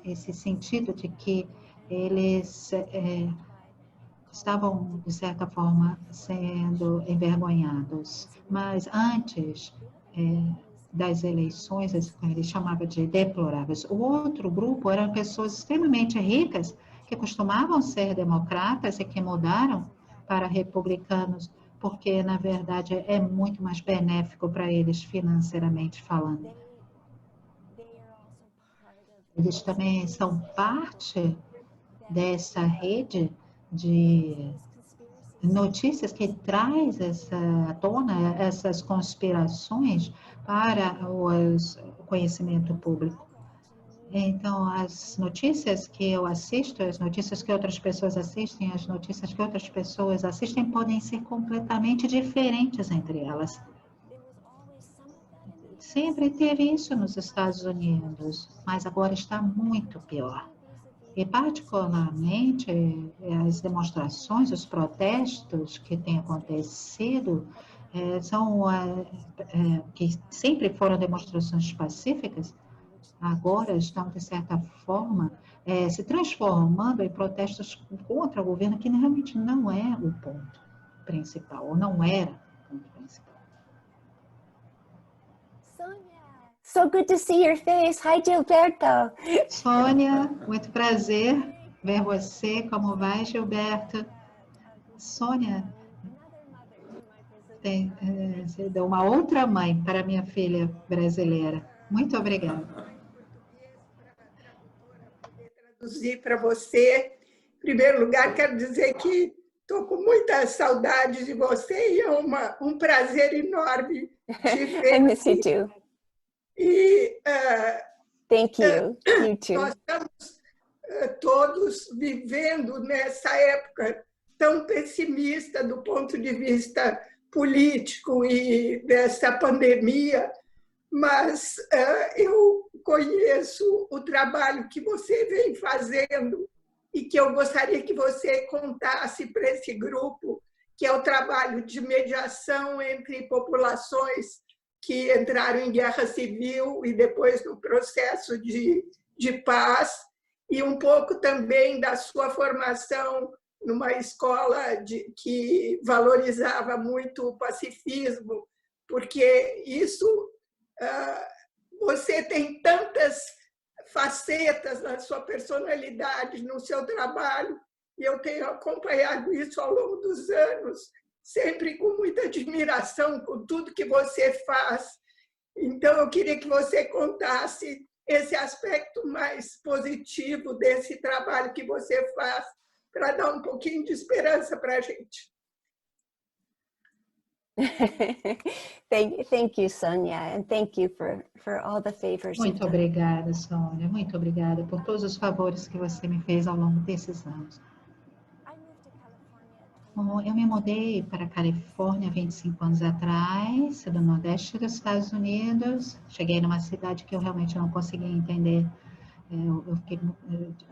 esse sentido de que eles estavam, de certa forma, sendo envergonhados. Mas antes das eleições, ele chamava de deploráveis. O outro grupo eram pessoas extremamente ricas, que costumavam ser democratas e que mudaram para republicanos, porque, na verdade, é muito mais benéfico para eles, financeiramente falando. Eles também são parte dessa rede de notícias que traz à tona essas conspirações para o conhecimento público. Então, as notícias que eu assisto, as notícias que outras pessoas assistem, as notícias que outras pessoas assistem podem ser completamente diferentes entre elas. Sempre teve isso nos Estados Unidos, mas agora está muito pior. E, particularmente, as demonstrações, os protestos que têm acontecido, que sempre foram demonstrações pacíficas, agora estão, de certa forma, se transformando em protestos contra o governo, que realmente não é o ponto principal, ou não era o ponto principal. So good to see your face. Hi, Gilberto. Sônia, muito prazer ver você. Como vai, Gilberto? Sônia, você deu uma outra mãe para minha filha brasileira. Muito obrigada. Traduzir para você. Em primeiro lugar, quero dizer que estou com muita saudade de você e é um prazer enorme te ver. I miss you too. E thank you. You too. Nós estamos todos vivendo nessa época tão pessimista do ponto de vista político e dessa pandemia, mas eu conheço o trabalho que você vem fazendo e que eu gostaria que você contasse para esse grupo, que é o trabalho de mediação entre populações que entraram em guerra civil e depois no processo de paz, e um pouco também da sua formação numa escola que valorizava muito o pacifismo, porque isso, você tem tantas facetas na sua personalidade, no seu trabalho, e eu tenho acompanhado isso ao longo dos anos, sempre com muita admiração com tudo que você faz. Então, eu queria que você contasse esse aspecto mais positivo desse trabalho que você faz, para dar um pouquinho de esperança para a gente. Thank you, Sonia, and thank you for all the favors. Muito obrigada, Sônia. Muito obrigada por todos os favores que você me fez ao longo desses anos. Bom, eu me mudei para a Califórnia 25 anos atrás, do Nordeste dos Estados Unidos. Cheguei numa cidade que eu realmente não conseguia entender. Eu fiquei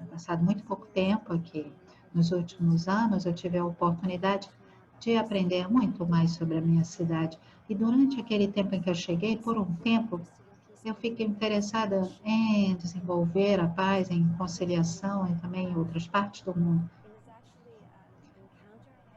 passado muito pouco tempo aqui. Nos últimos anos, eu tive a oportunidade de aprender muito mais sobre a minha cidade. E durante aquele tempo em que eu cheguei, por um tempo, eu fiquei interessada em desenvolver a paz, em conciliação e também em outras partes do mundo.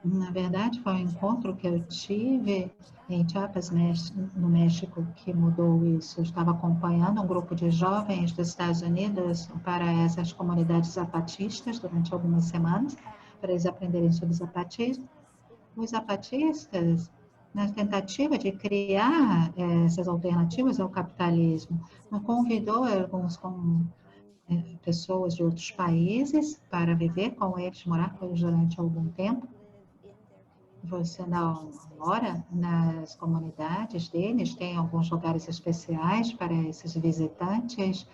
Na verdade, foi um encontro que eu tive em Chiapas, no México, que mudou isso. Eu estava acompanhando um grupo de jovens dos Estados Unidos para essas comunidades zapatistas durante algumas semanas, para eles aprenderem sobre zapatismo. Os zapatistas, na tentativa de criar essas alternativas ao capitalismo, nos convidou alguns pessoas de outros países para viver com eles, morar com eles durante algum tempo. Você não mora nas comunidades deles, tem alguns lugares especiais para esses visitantes,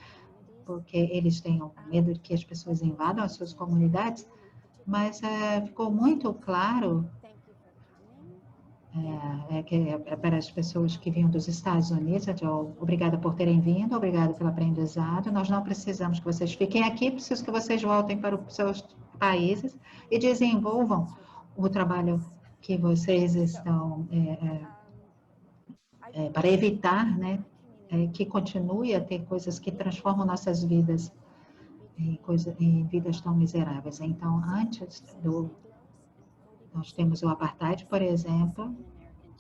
porque eles têm medo de que as pessoas invadam as suas comunidades, mas ficou muito claro que para as pessoas que vinham dos Estados Unidos, obrigada por terem vindo, obrigada pelo aprendizado, nós não precisamos que vocês fiquem aqui, preciso que vocês voltem para os seus países e desenvolvam o trabalho que vocês estão para evitar, né, que continue a ter coisas que transformam nossas vidas em vidas tão miseráveis. Então, nós temos o apartheid, por exemplo,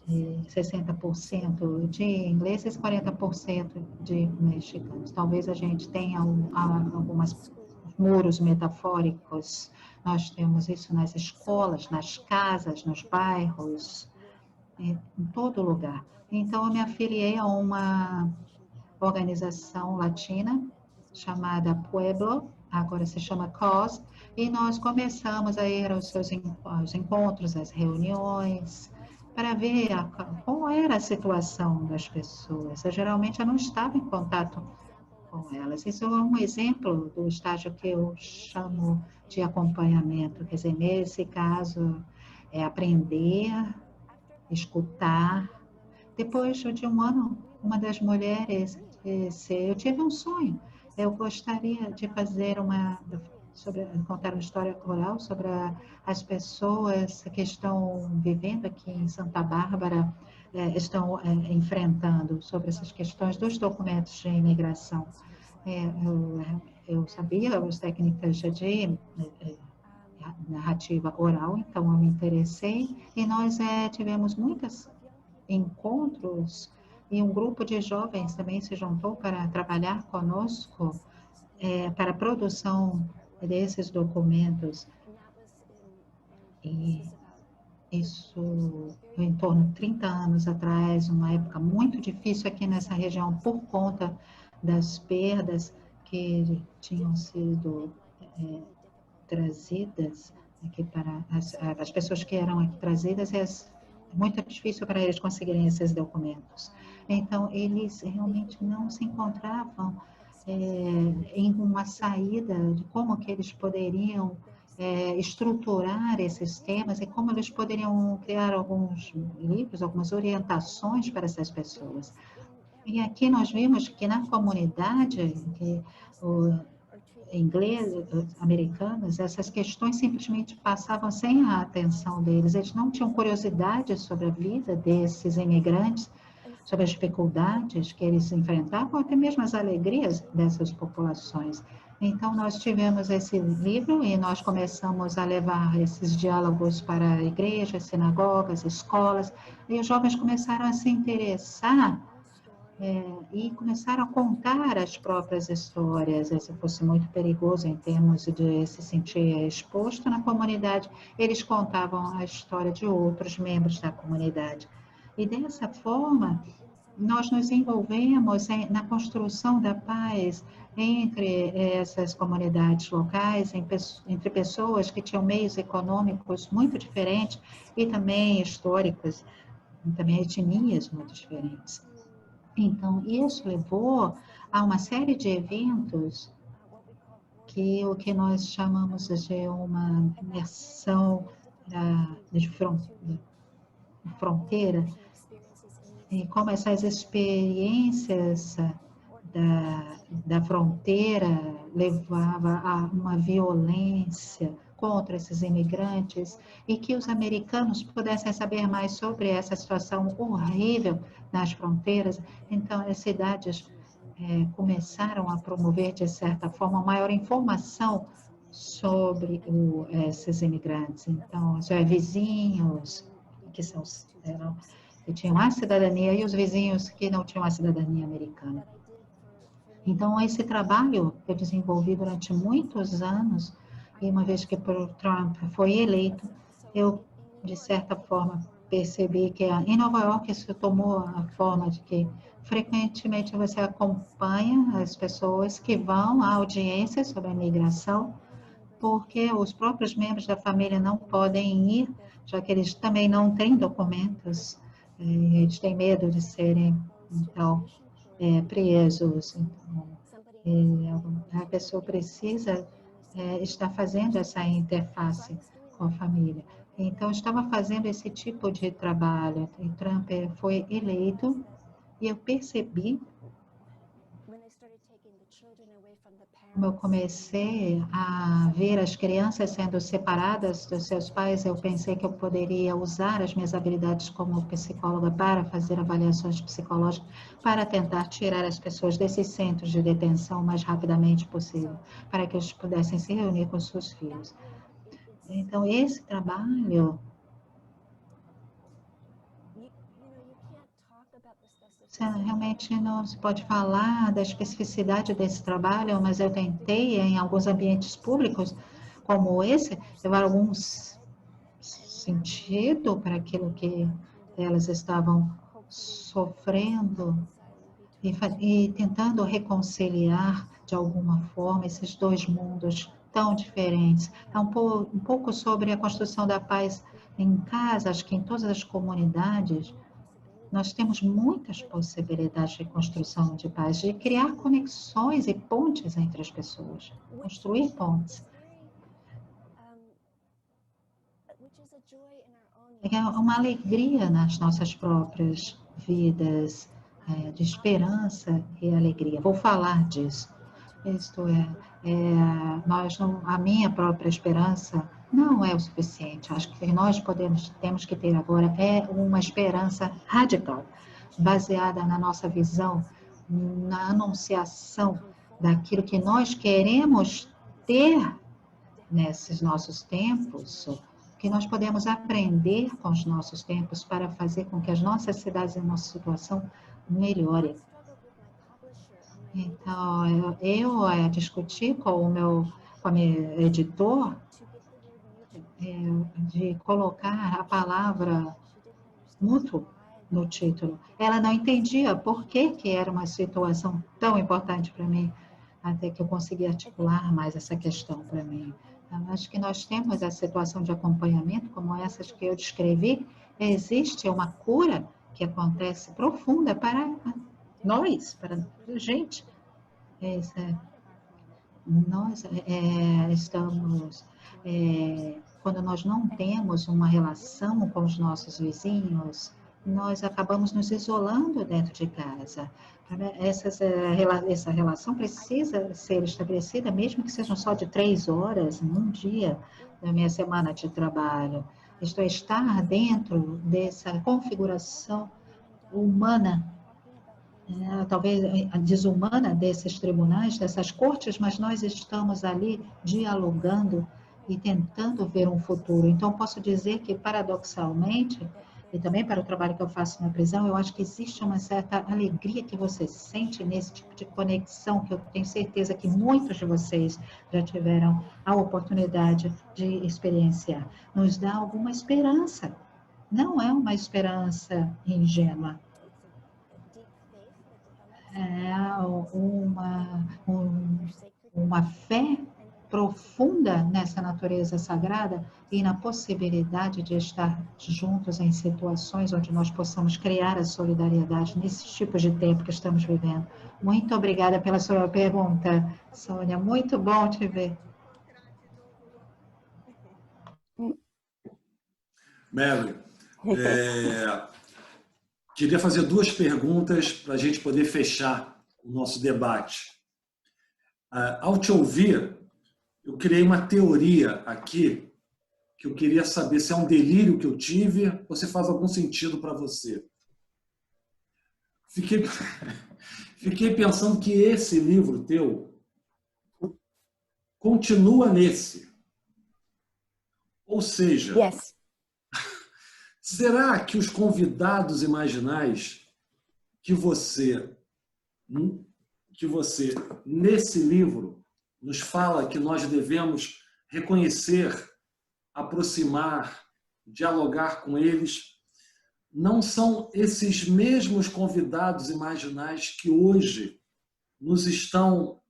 60% de ingleses, 40% de mexicanos. Talvez a gente tenha alguns muros metafóricos. Nós temos isso nas escolas, nas casas, nos bairros, em todo lugar. Então, eu me afiliei a uma organização latina chamada Pueblo, agora se chama COS, e nós começamos a ir aos encontros, às reuniões, para ver como era a situação das pessoas. Geralmente, eu não estava em contato com elas. Isso é um exemplo do estágio que eu chamo de acompanhamento. Quer dizer, nesse caso, é aprender, escutar. Depois de um ano, uma das mulheres disse, eu tive um sonho. Eu gostaria de fazer contar uma história oral sobre as pessoas que estão vivendo aqui em Santa Bárbara, estão enfrentando sobre essas questões dos documentos de imigração. Eu sabia as técnicas de narrativa oral, então eu me interessei e nós tivemos muitos encontros e um grupo de jovens também se juntou para trabalhar conosco para a produção desses documentos. E isso em torno de 30 anos atrás, uma época muito difícil aqui nessa região por conta das perdas que tinham sido trazidas aqui para as pessoas que eram aqui trazidas, é muito difícil para eles conseguirem esses documentos. Então, eles realmente não se encontravam em uma saída de como que eles poderiam estruturar esses temas e como eles poderiam criar alguns livros, algumas orientações para essas pessoas. E aqui nós vimos que na comunidade americanos, essas questões simplesmente passavam sem a atenção deles. Eles não tinham curiosidade sobre a vida desses imigrantes, sobre as dificuldades que eles enfrentavam, até mesmo as alegrias dessas populações. Então, nós tivemos esse livro e nós começamos a levar esses diálogos para igrejas, sinagogas, escolas, e os jovens começaram a se interessar e começaram a contar as próprias histórias. Se fosse muito perigoso em termos de se sentir exposto na comunidade, eles contavam a história de outros membros da comunidade. E dessa forma, nós nos envolvemos na construção da paz entre essas comunidades locais, entre pessoas que tinham meios econômicos muito diferentes e também históricos, e também etnias muito diferentes. Então, isso levou a uma série de eventos que o que nós chamamos de uma imersão de fronteira, e como essas experiências da fronteira levava a uma violência contra esses imigrantes, e que os americanos pudessem saber mais sobre essa situação horrível nas fronteiras. Então, as cidades começaram a promover, de certa forma, maior informação sobre esses imigrantes. Então, os vizinhos que tinham a cidadania e os vizinhos que não tinham a cidadania americana. Então, esse trabalho eu desenvolvi durante muitos anos, e uma vez que o Trump foi eleito, eu, de certa forma, percebi que em Nova York isso tomou a forma de que frequentemente você acompanha as pessoas que vão a audiências sobre a imigração, porque os próprios membros da família não podem ir, já que eles também não têm documentos, eles têm medo de serem, então, presos. Então, a pessoa precisa estar fazendo essa interface com a família. Então, eu estava fazendo esse tipo de trabalho. E Trump foi eleito, e eu percebi, como eu comecei a ver as crianças sendo separadas dos seus pais, eu pensei que eu poderia usar as minhas habilidades como psicóloga para fazer avaliações psicológicas, para tentar tirar as pessoas desses centros de detenção o mais rapidamente possível, para que eles pudessem se reunir com seus filhos. Então, esse trabalho... Realmente não se pode falar da especificidade desse trabalho, mas eu tentei em alguns ambientes públicos, como esse, levar algum sentido para aquilo que elas estavam sofrendo e tentando reconciliar de alguma forma esses dois mundos tão diferentes. É um pouco sobre a construção da paz em casa, acho que em todas as comunidades, nós temos muitas possibilidades de construção de paz, de criar conexões e pontes entre as pessoas, construir pontes. É uma alegria nas nossas próprias vidas, de esperança e alegria. Vou falar disso. Isto a minha própria esperança não é o suficiente. Acho que nós temos que ter agora uma esperança radical, baseada na nossa visão, na anunciação daquilo que nós queremos ter nesses nossos tempos, que nós podemos aprender com os nossos tempos para fazer com que as nossas cidades e a nossa situação melhore. Então, eu discuti com o meu editor de colocar a palavra mútuo no título. Ela não entendia por que era uma situação tão importante para mim, até que eu consegui articular mais essa questão para mim. Então, acho que nós temos a situação de acompanhamento, como essas que eu descrevi, existe uma cura que acontece profunda para nós, para a gente. Nós estamos... quando nós não temos uma relação com os nossos vizinhos, nós acabamos nos isolando dentro de casa. Essa relação precisa ser estabelecida, mesmo que sejam só de 3 horas num dia da minha semana de trabalho. Isto é, estar dentro dessa configuração humana, talvez desumana desses tribunais, dessas cortes, mas nós estamos ali dialogando e tentando ver um futuro. Então, posso dizer que, paradoxalmente, e também para o trabalho que eu faço na prisão, eu acho que existe uma certa alegria que você sente nesse tipo de conexão, que eu tenho certeza que muitos de vocês já tiveram a oportunidade de experienciar. Nos dá alguma esperança. Não é uma esperança ingênua. uma fé profunda nessa natureza sagrada e na possibilidade de estar juntos em situações onde nós possamos criar a solidariedade nesses tipos de tempo que estamos vivendo. Muito obrigada pela sua pergunta, Sônia. Muito bom te ver. Mary, queria fazer 2 perguntas para a gente poder fechar o nosso debate. Ao te ouvir, eu criei uma teoria aqui que eu queria saber se é um delírio que eu tive ou se faz algum sentido para você. Fiquei pensando que esse livro teu continua nesse. Ou seja, Yes. será que os convidados imaginais que você, nesse livro, nos fala que nós devemos reconhecer, aproximar, dialogar com eles, não são esses mesmos convidados imaginais que hoje nos estão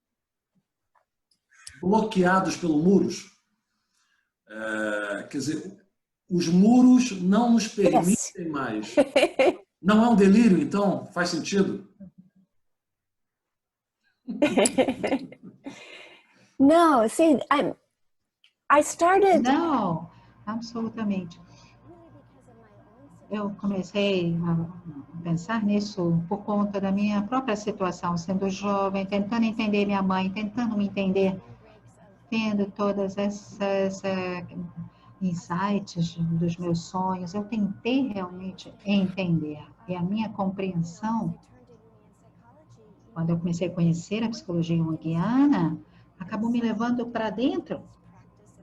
bloqueados pelos muros? Quer dizer, os muros não nos permitem mais. Não é um delírio, então? Faz sentido? No, see, I started... Não, absolutamente. Eu comecei a pensar nisso por conta da minha própria situação, sendo jovem, tentando entender minha mãe, tentando me entender, tendo todas essas insights dos meus sonhos. Eu tentei realmente entender. E a minha compreensão, quando eu comecei a conhecer a psicologia junguiana, acabou me levando para dentro,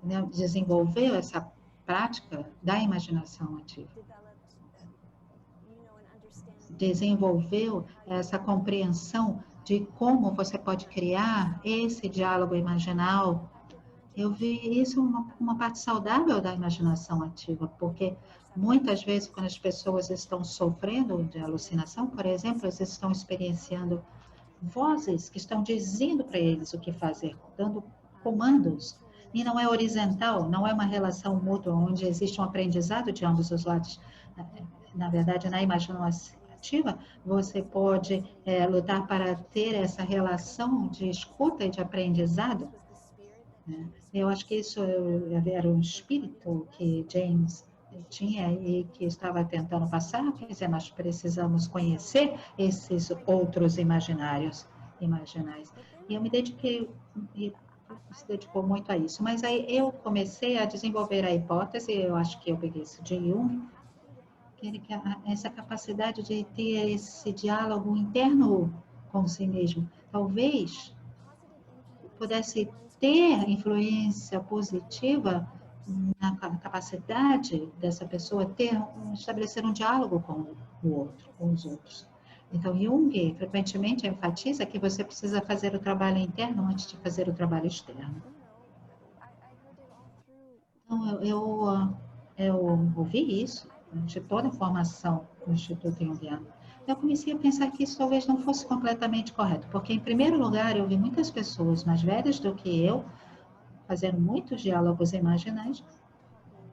né? Desenvolveu essa prática da imaginação ativa. Desenvolveu essa compreensão de como você pode criar esse diálogo imaginal. Eu vi isso uma parte saudável da imaginação ativa, porque muitas vezes quando as pessoas estão sofrendo de alucinação, por exemplo, eles estão experienciando vozes que estão dizendo para eles o que fazer, dando comandos. E não é horizontal, não é uma relação mútua, onde existe um aprendizado de ambos os lados. Na verdade, na imaginação ativa, você pode lutar para ter essa relação de escuta e de aprendizado. Eu acho que isso era um espírito que James tinha e que estava tentando passar. Quer dizer, nós precisamos conhecer esses outros imaginais. E eu me dediquei, e se dedicou muito a isso. Mas aí eu comecei a desenvolver a hipótese, eu acho que eu peguei isso de Jung, essa capacidade de ter esse diálogo interno com si mesmo. Talvez pudesse ter influência positiva na capacidade dessa pessoa estabelecer um diálogo com o outro, com os outros. Então, Jung frequentemente enfatiza que você precisa fazer o trabalho interno antes de fazer o trabalho externo. Então, eu ouvi isso de toda a formação do Instituto Jungiano. Eu comecei a pensar que isso talvez não fosse completamente correto, porque, em primeiro lugar, eu vi muitas pessoas mais velhas do que eu, fazendo muitos diálogos imaginais,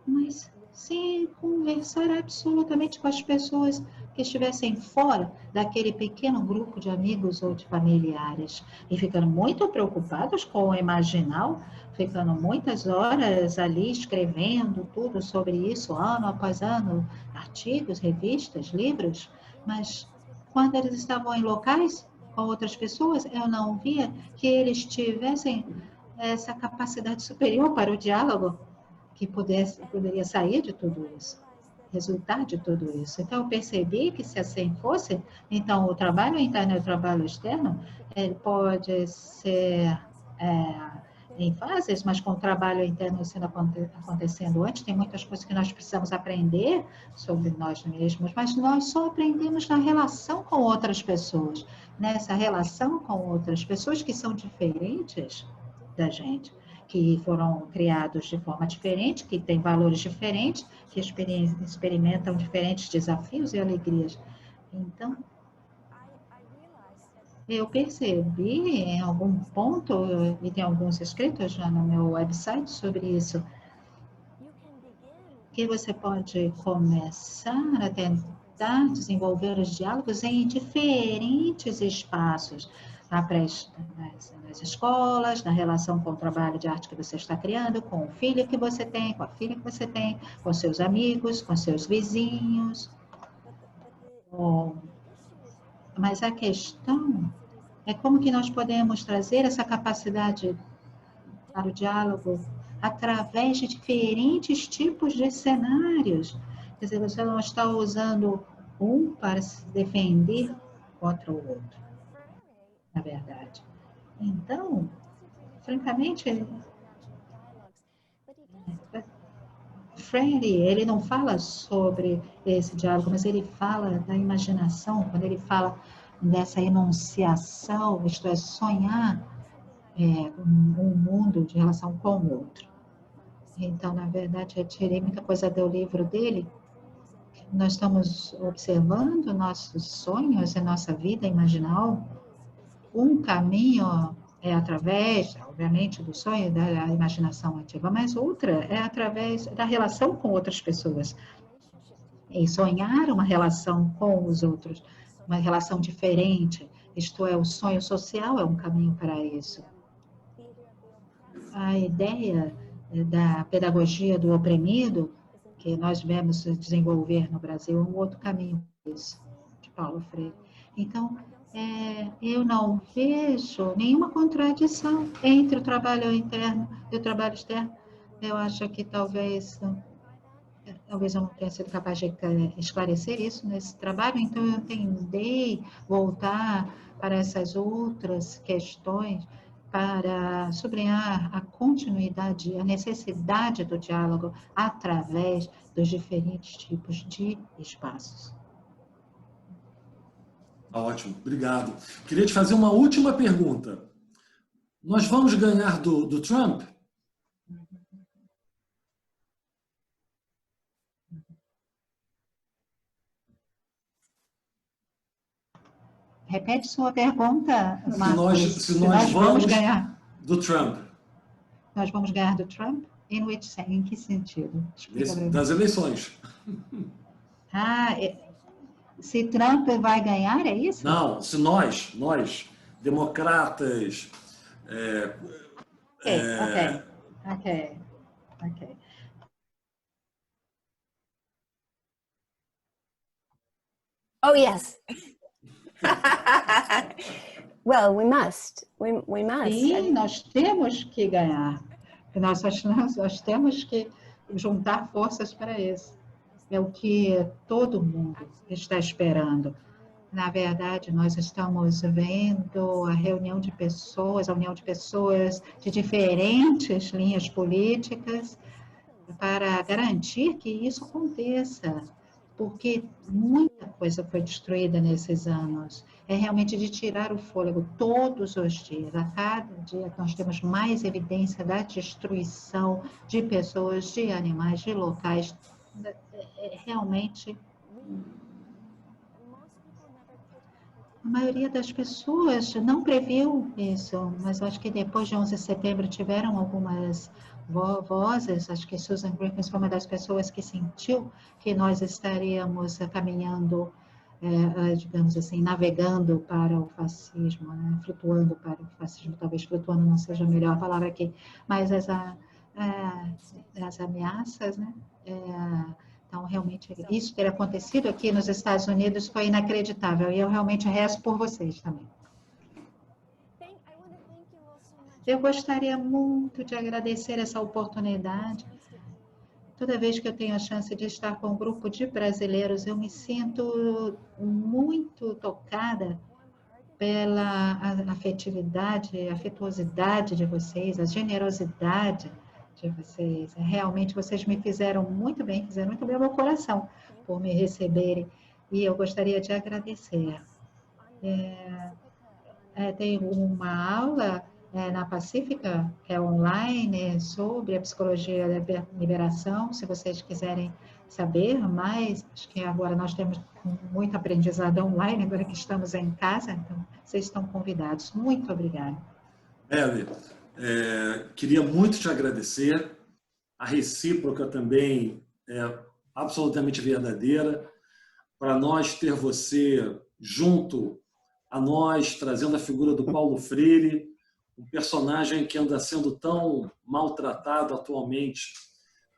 mas sem conversar absolutamente com as pessoas que estivessem fora daquele pequeno grupo de amigos ou de familiares, e ficando muito preocupados com o imaginal, ficando muitas horas ali escrevendo tudo sobre isso, ano após ano, artigos, revistas, livros, mas quando eles estavam em locais com outras pessoas, eu não via que eles tivessem essa capacidade superior para o diálogo que poderia sair de tudo isso, resultar de tudo isso. Então, eu percebi que se assim fosse, então o trabalho interno e o trabalho externo, ele pode ser em fases, mas com o trabalho interno sendo acontecendo antes, tem muitas coisas que nós precisamos aprender sobre nós mesmos, mas nós só aprendemos na relação com outras pessoas, nessa relação com outras pessoas que são diferentes da gente, que foram criados de forma diferente, que têm valores diferentes, que experimentam diferentes desafios e alegrias. Então, eu percebi em algum ponto, e tem alguns escritos já no meu website sobre isso, que você pode começar a tentar desenvolver os diálogos em diferentes espaços, nas escolas, na relação com o trabalho de arte que você está criando, com o filho que você tem, com a filha que você tem, com seus amigos, com seus vizinhos. Mas a questão é como que nós podemos trazer essa capacidade para o diálogo através de diferentes tipos de cenários. Quer dizer, você não está usando um para se defender contra o outro, na verdade. Então, francamente, Freire, ele não fala sobre esse diálogo, mas ele fala da imaginação, quando ele fala dessa enunciação, isto é, sonhar um mundo de relação com o outro. Então, na verdade, eu tirei muita coisa do livro dele. Nós estamos observando nossos sonhos e nossa vida imaginal. Um caminho é através, obviamente, do sonho, da imaginação ativa, mas outra é através da relação com outras pessoas. E sonhar uma relação com os outros, uma relação diferente, isto é, o sonho social é um caminho para isso. A ideia da pedagogia do oprimido, que nós vemos desenvolver no Brasil, é um outro caminho para isso, de Paulo Freire. Então, eu não vejo nenhuma contradição entre o trabalho interno e o trabalho externo. Eu acho que talvez eu não tenha sido capaz de esclarecer isso nesse trabalho, então eu tentei voltar para essas outras questões para sublinhar a continuidade, a necessidade do diálogo através dos diferentes tipos de espaços. Ótimo, obrigado. Queria te fazer uma última pergunta. Nós vamos ganhar do Trump? Repete sua pergunta, Marcos. Se nós vamos ganhar do Trump. Nós vamos ganhar do Trump? Em que sentido? Das eleições. Se Trump vai ganhar, é isso? Não, se nós, democratas... Ok. Oh, yes. Well, we must. We must. Sim, nós temos que ganhar. Nós temos que juntar forças para isso. É o que todo mundo está esperando. Na verdade, nós estamos vendo a união de pessoas de diferentes linhas políticas para garantir que isso aconteça, porque muita coisa foi destruída nesses anos. É realmente de tirar o fôlego todos os dias. A cada dia nós temos mais evidência da destruição de pessoas, de animais, de locais. Realmente, a maioria das pessoas não previu isso, mas acho que depois de 11 de setembro tiveram algumas vozes, acho que Susan Griffiths foi uma das pessoas que sentiu que nós estaríamos caminhando, digamos assim, navegando para o fascismo, né? Flutuando para o fascismo, talvez flutuando não seja a melhor palavra aqui, mas as ameaças, né? Então, realmente, isso ter acontecido aqui nos Estados Unidos foi inacreditável, e eu realmente rezo por vocês também. Eu gostaria muito de agradecer essa oportunidade. Toda vez que eu tenho a chance de estar com um grupo de brasileiros, eu me sinto muito tocada pela afetuosidade de vocês, a generosidade de vocês. Realmente, vocês me fizeram muito bem ao meu coração por me receberem, e eu gostaria de agradecer. Tem uma aula na Pacífica, que é online, sobre a psicologia da liberação. Se vocês quiserem saber mais, acho que agora nós temos muito aprendizado online, agora que estamos em casa, então vocês estão convidados. Muito obrigada. Mary, queria muito te agradecer. A recíproca também é absolutamente verdadeira. Para nós ter você junto a nós, trazendo a figura do Paulo Freire, um personagem que anda sendo tão maltratado atualmente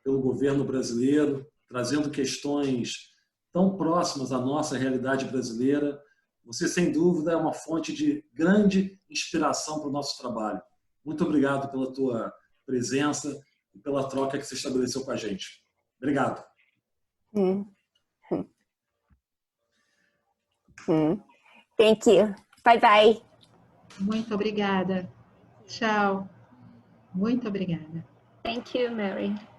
pelo governo brasileiro, trazendo questões tão próximas à nossa realidade brasileira. Você, sem dúvida, é uma fonte de grande inspiração para o nosso trabalho. Muito obrigado pela tua presença e pela troca que você estabeleceu com a gente. Obrigado. Thank you. Bye bye. Muito obrigada. Tchau. Muito obrigada. Thank you, Mary.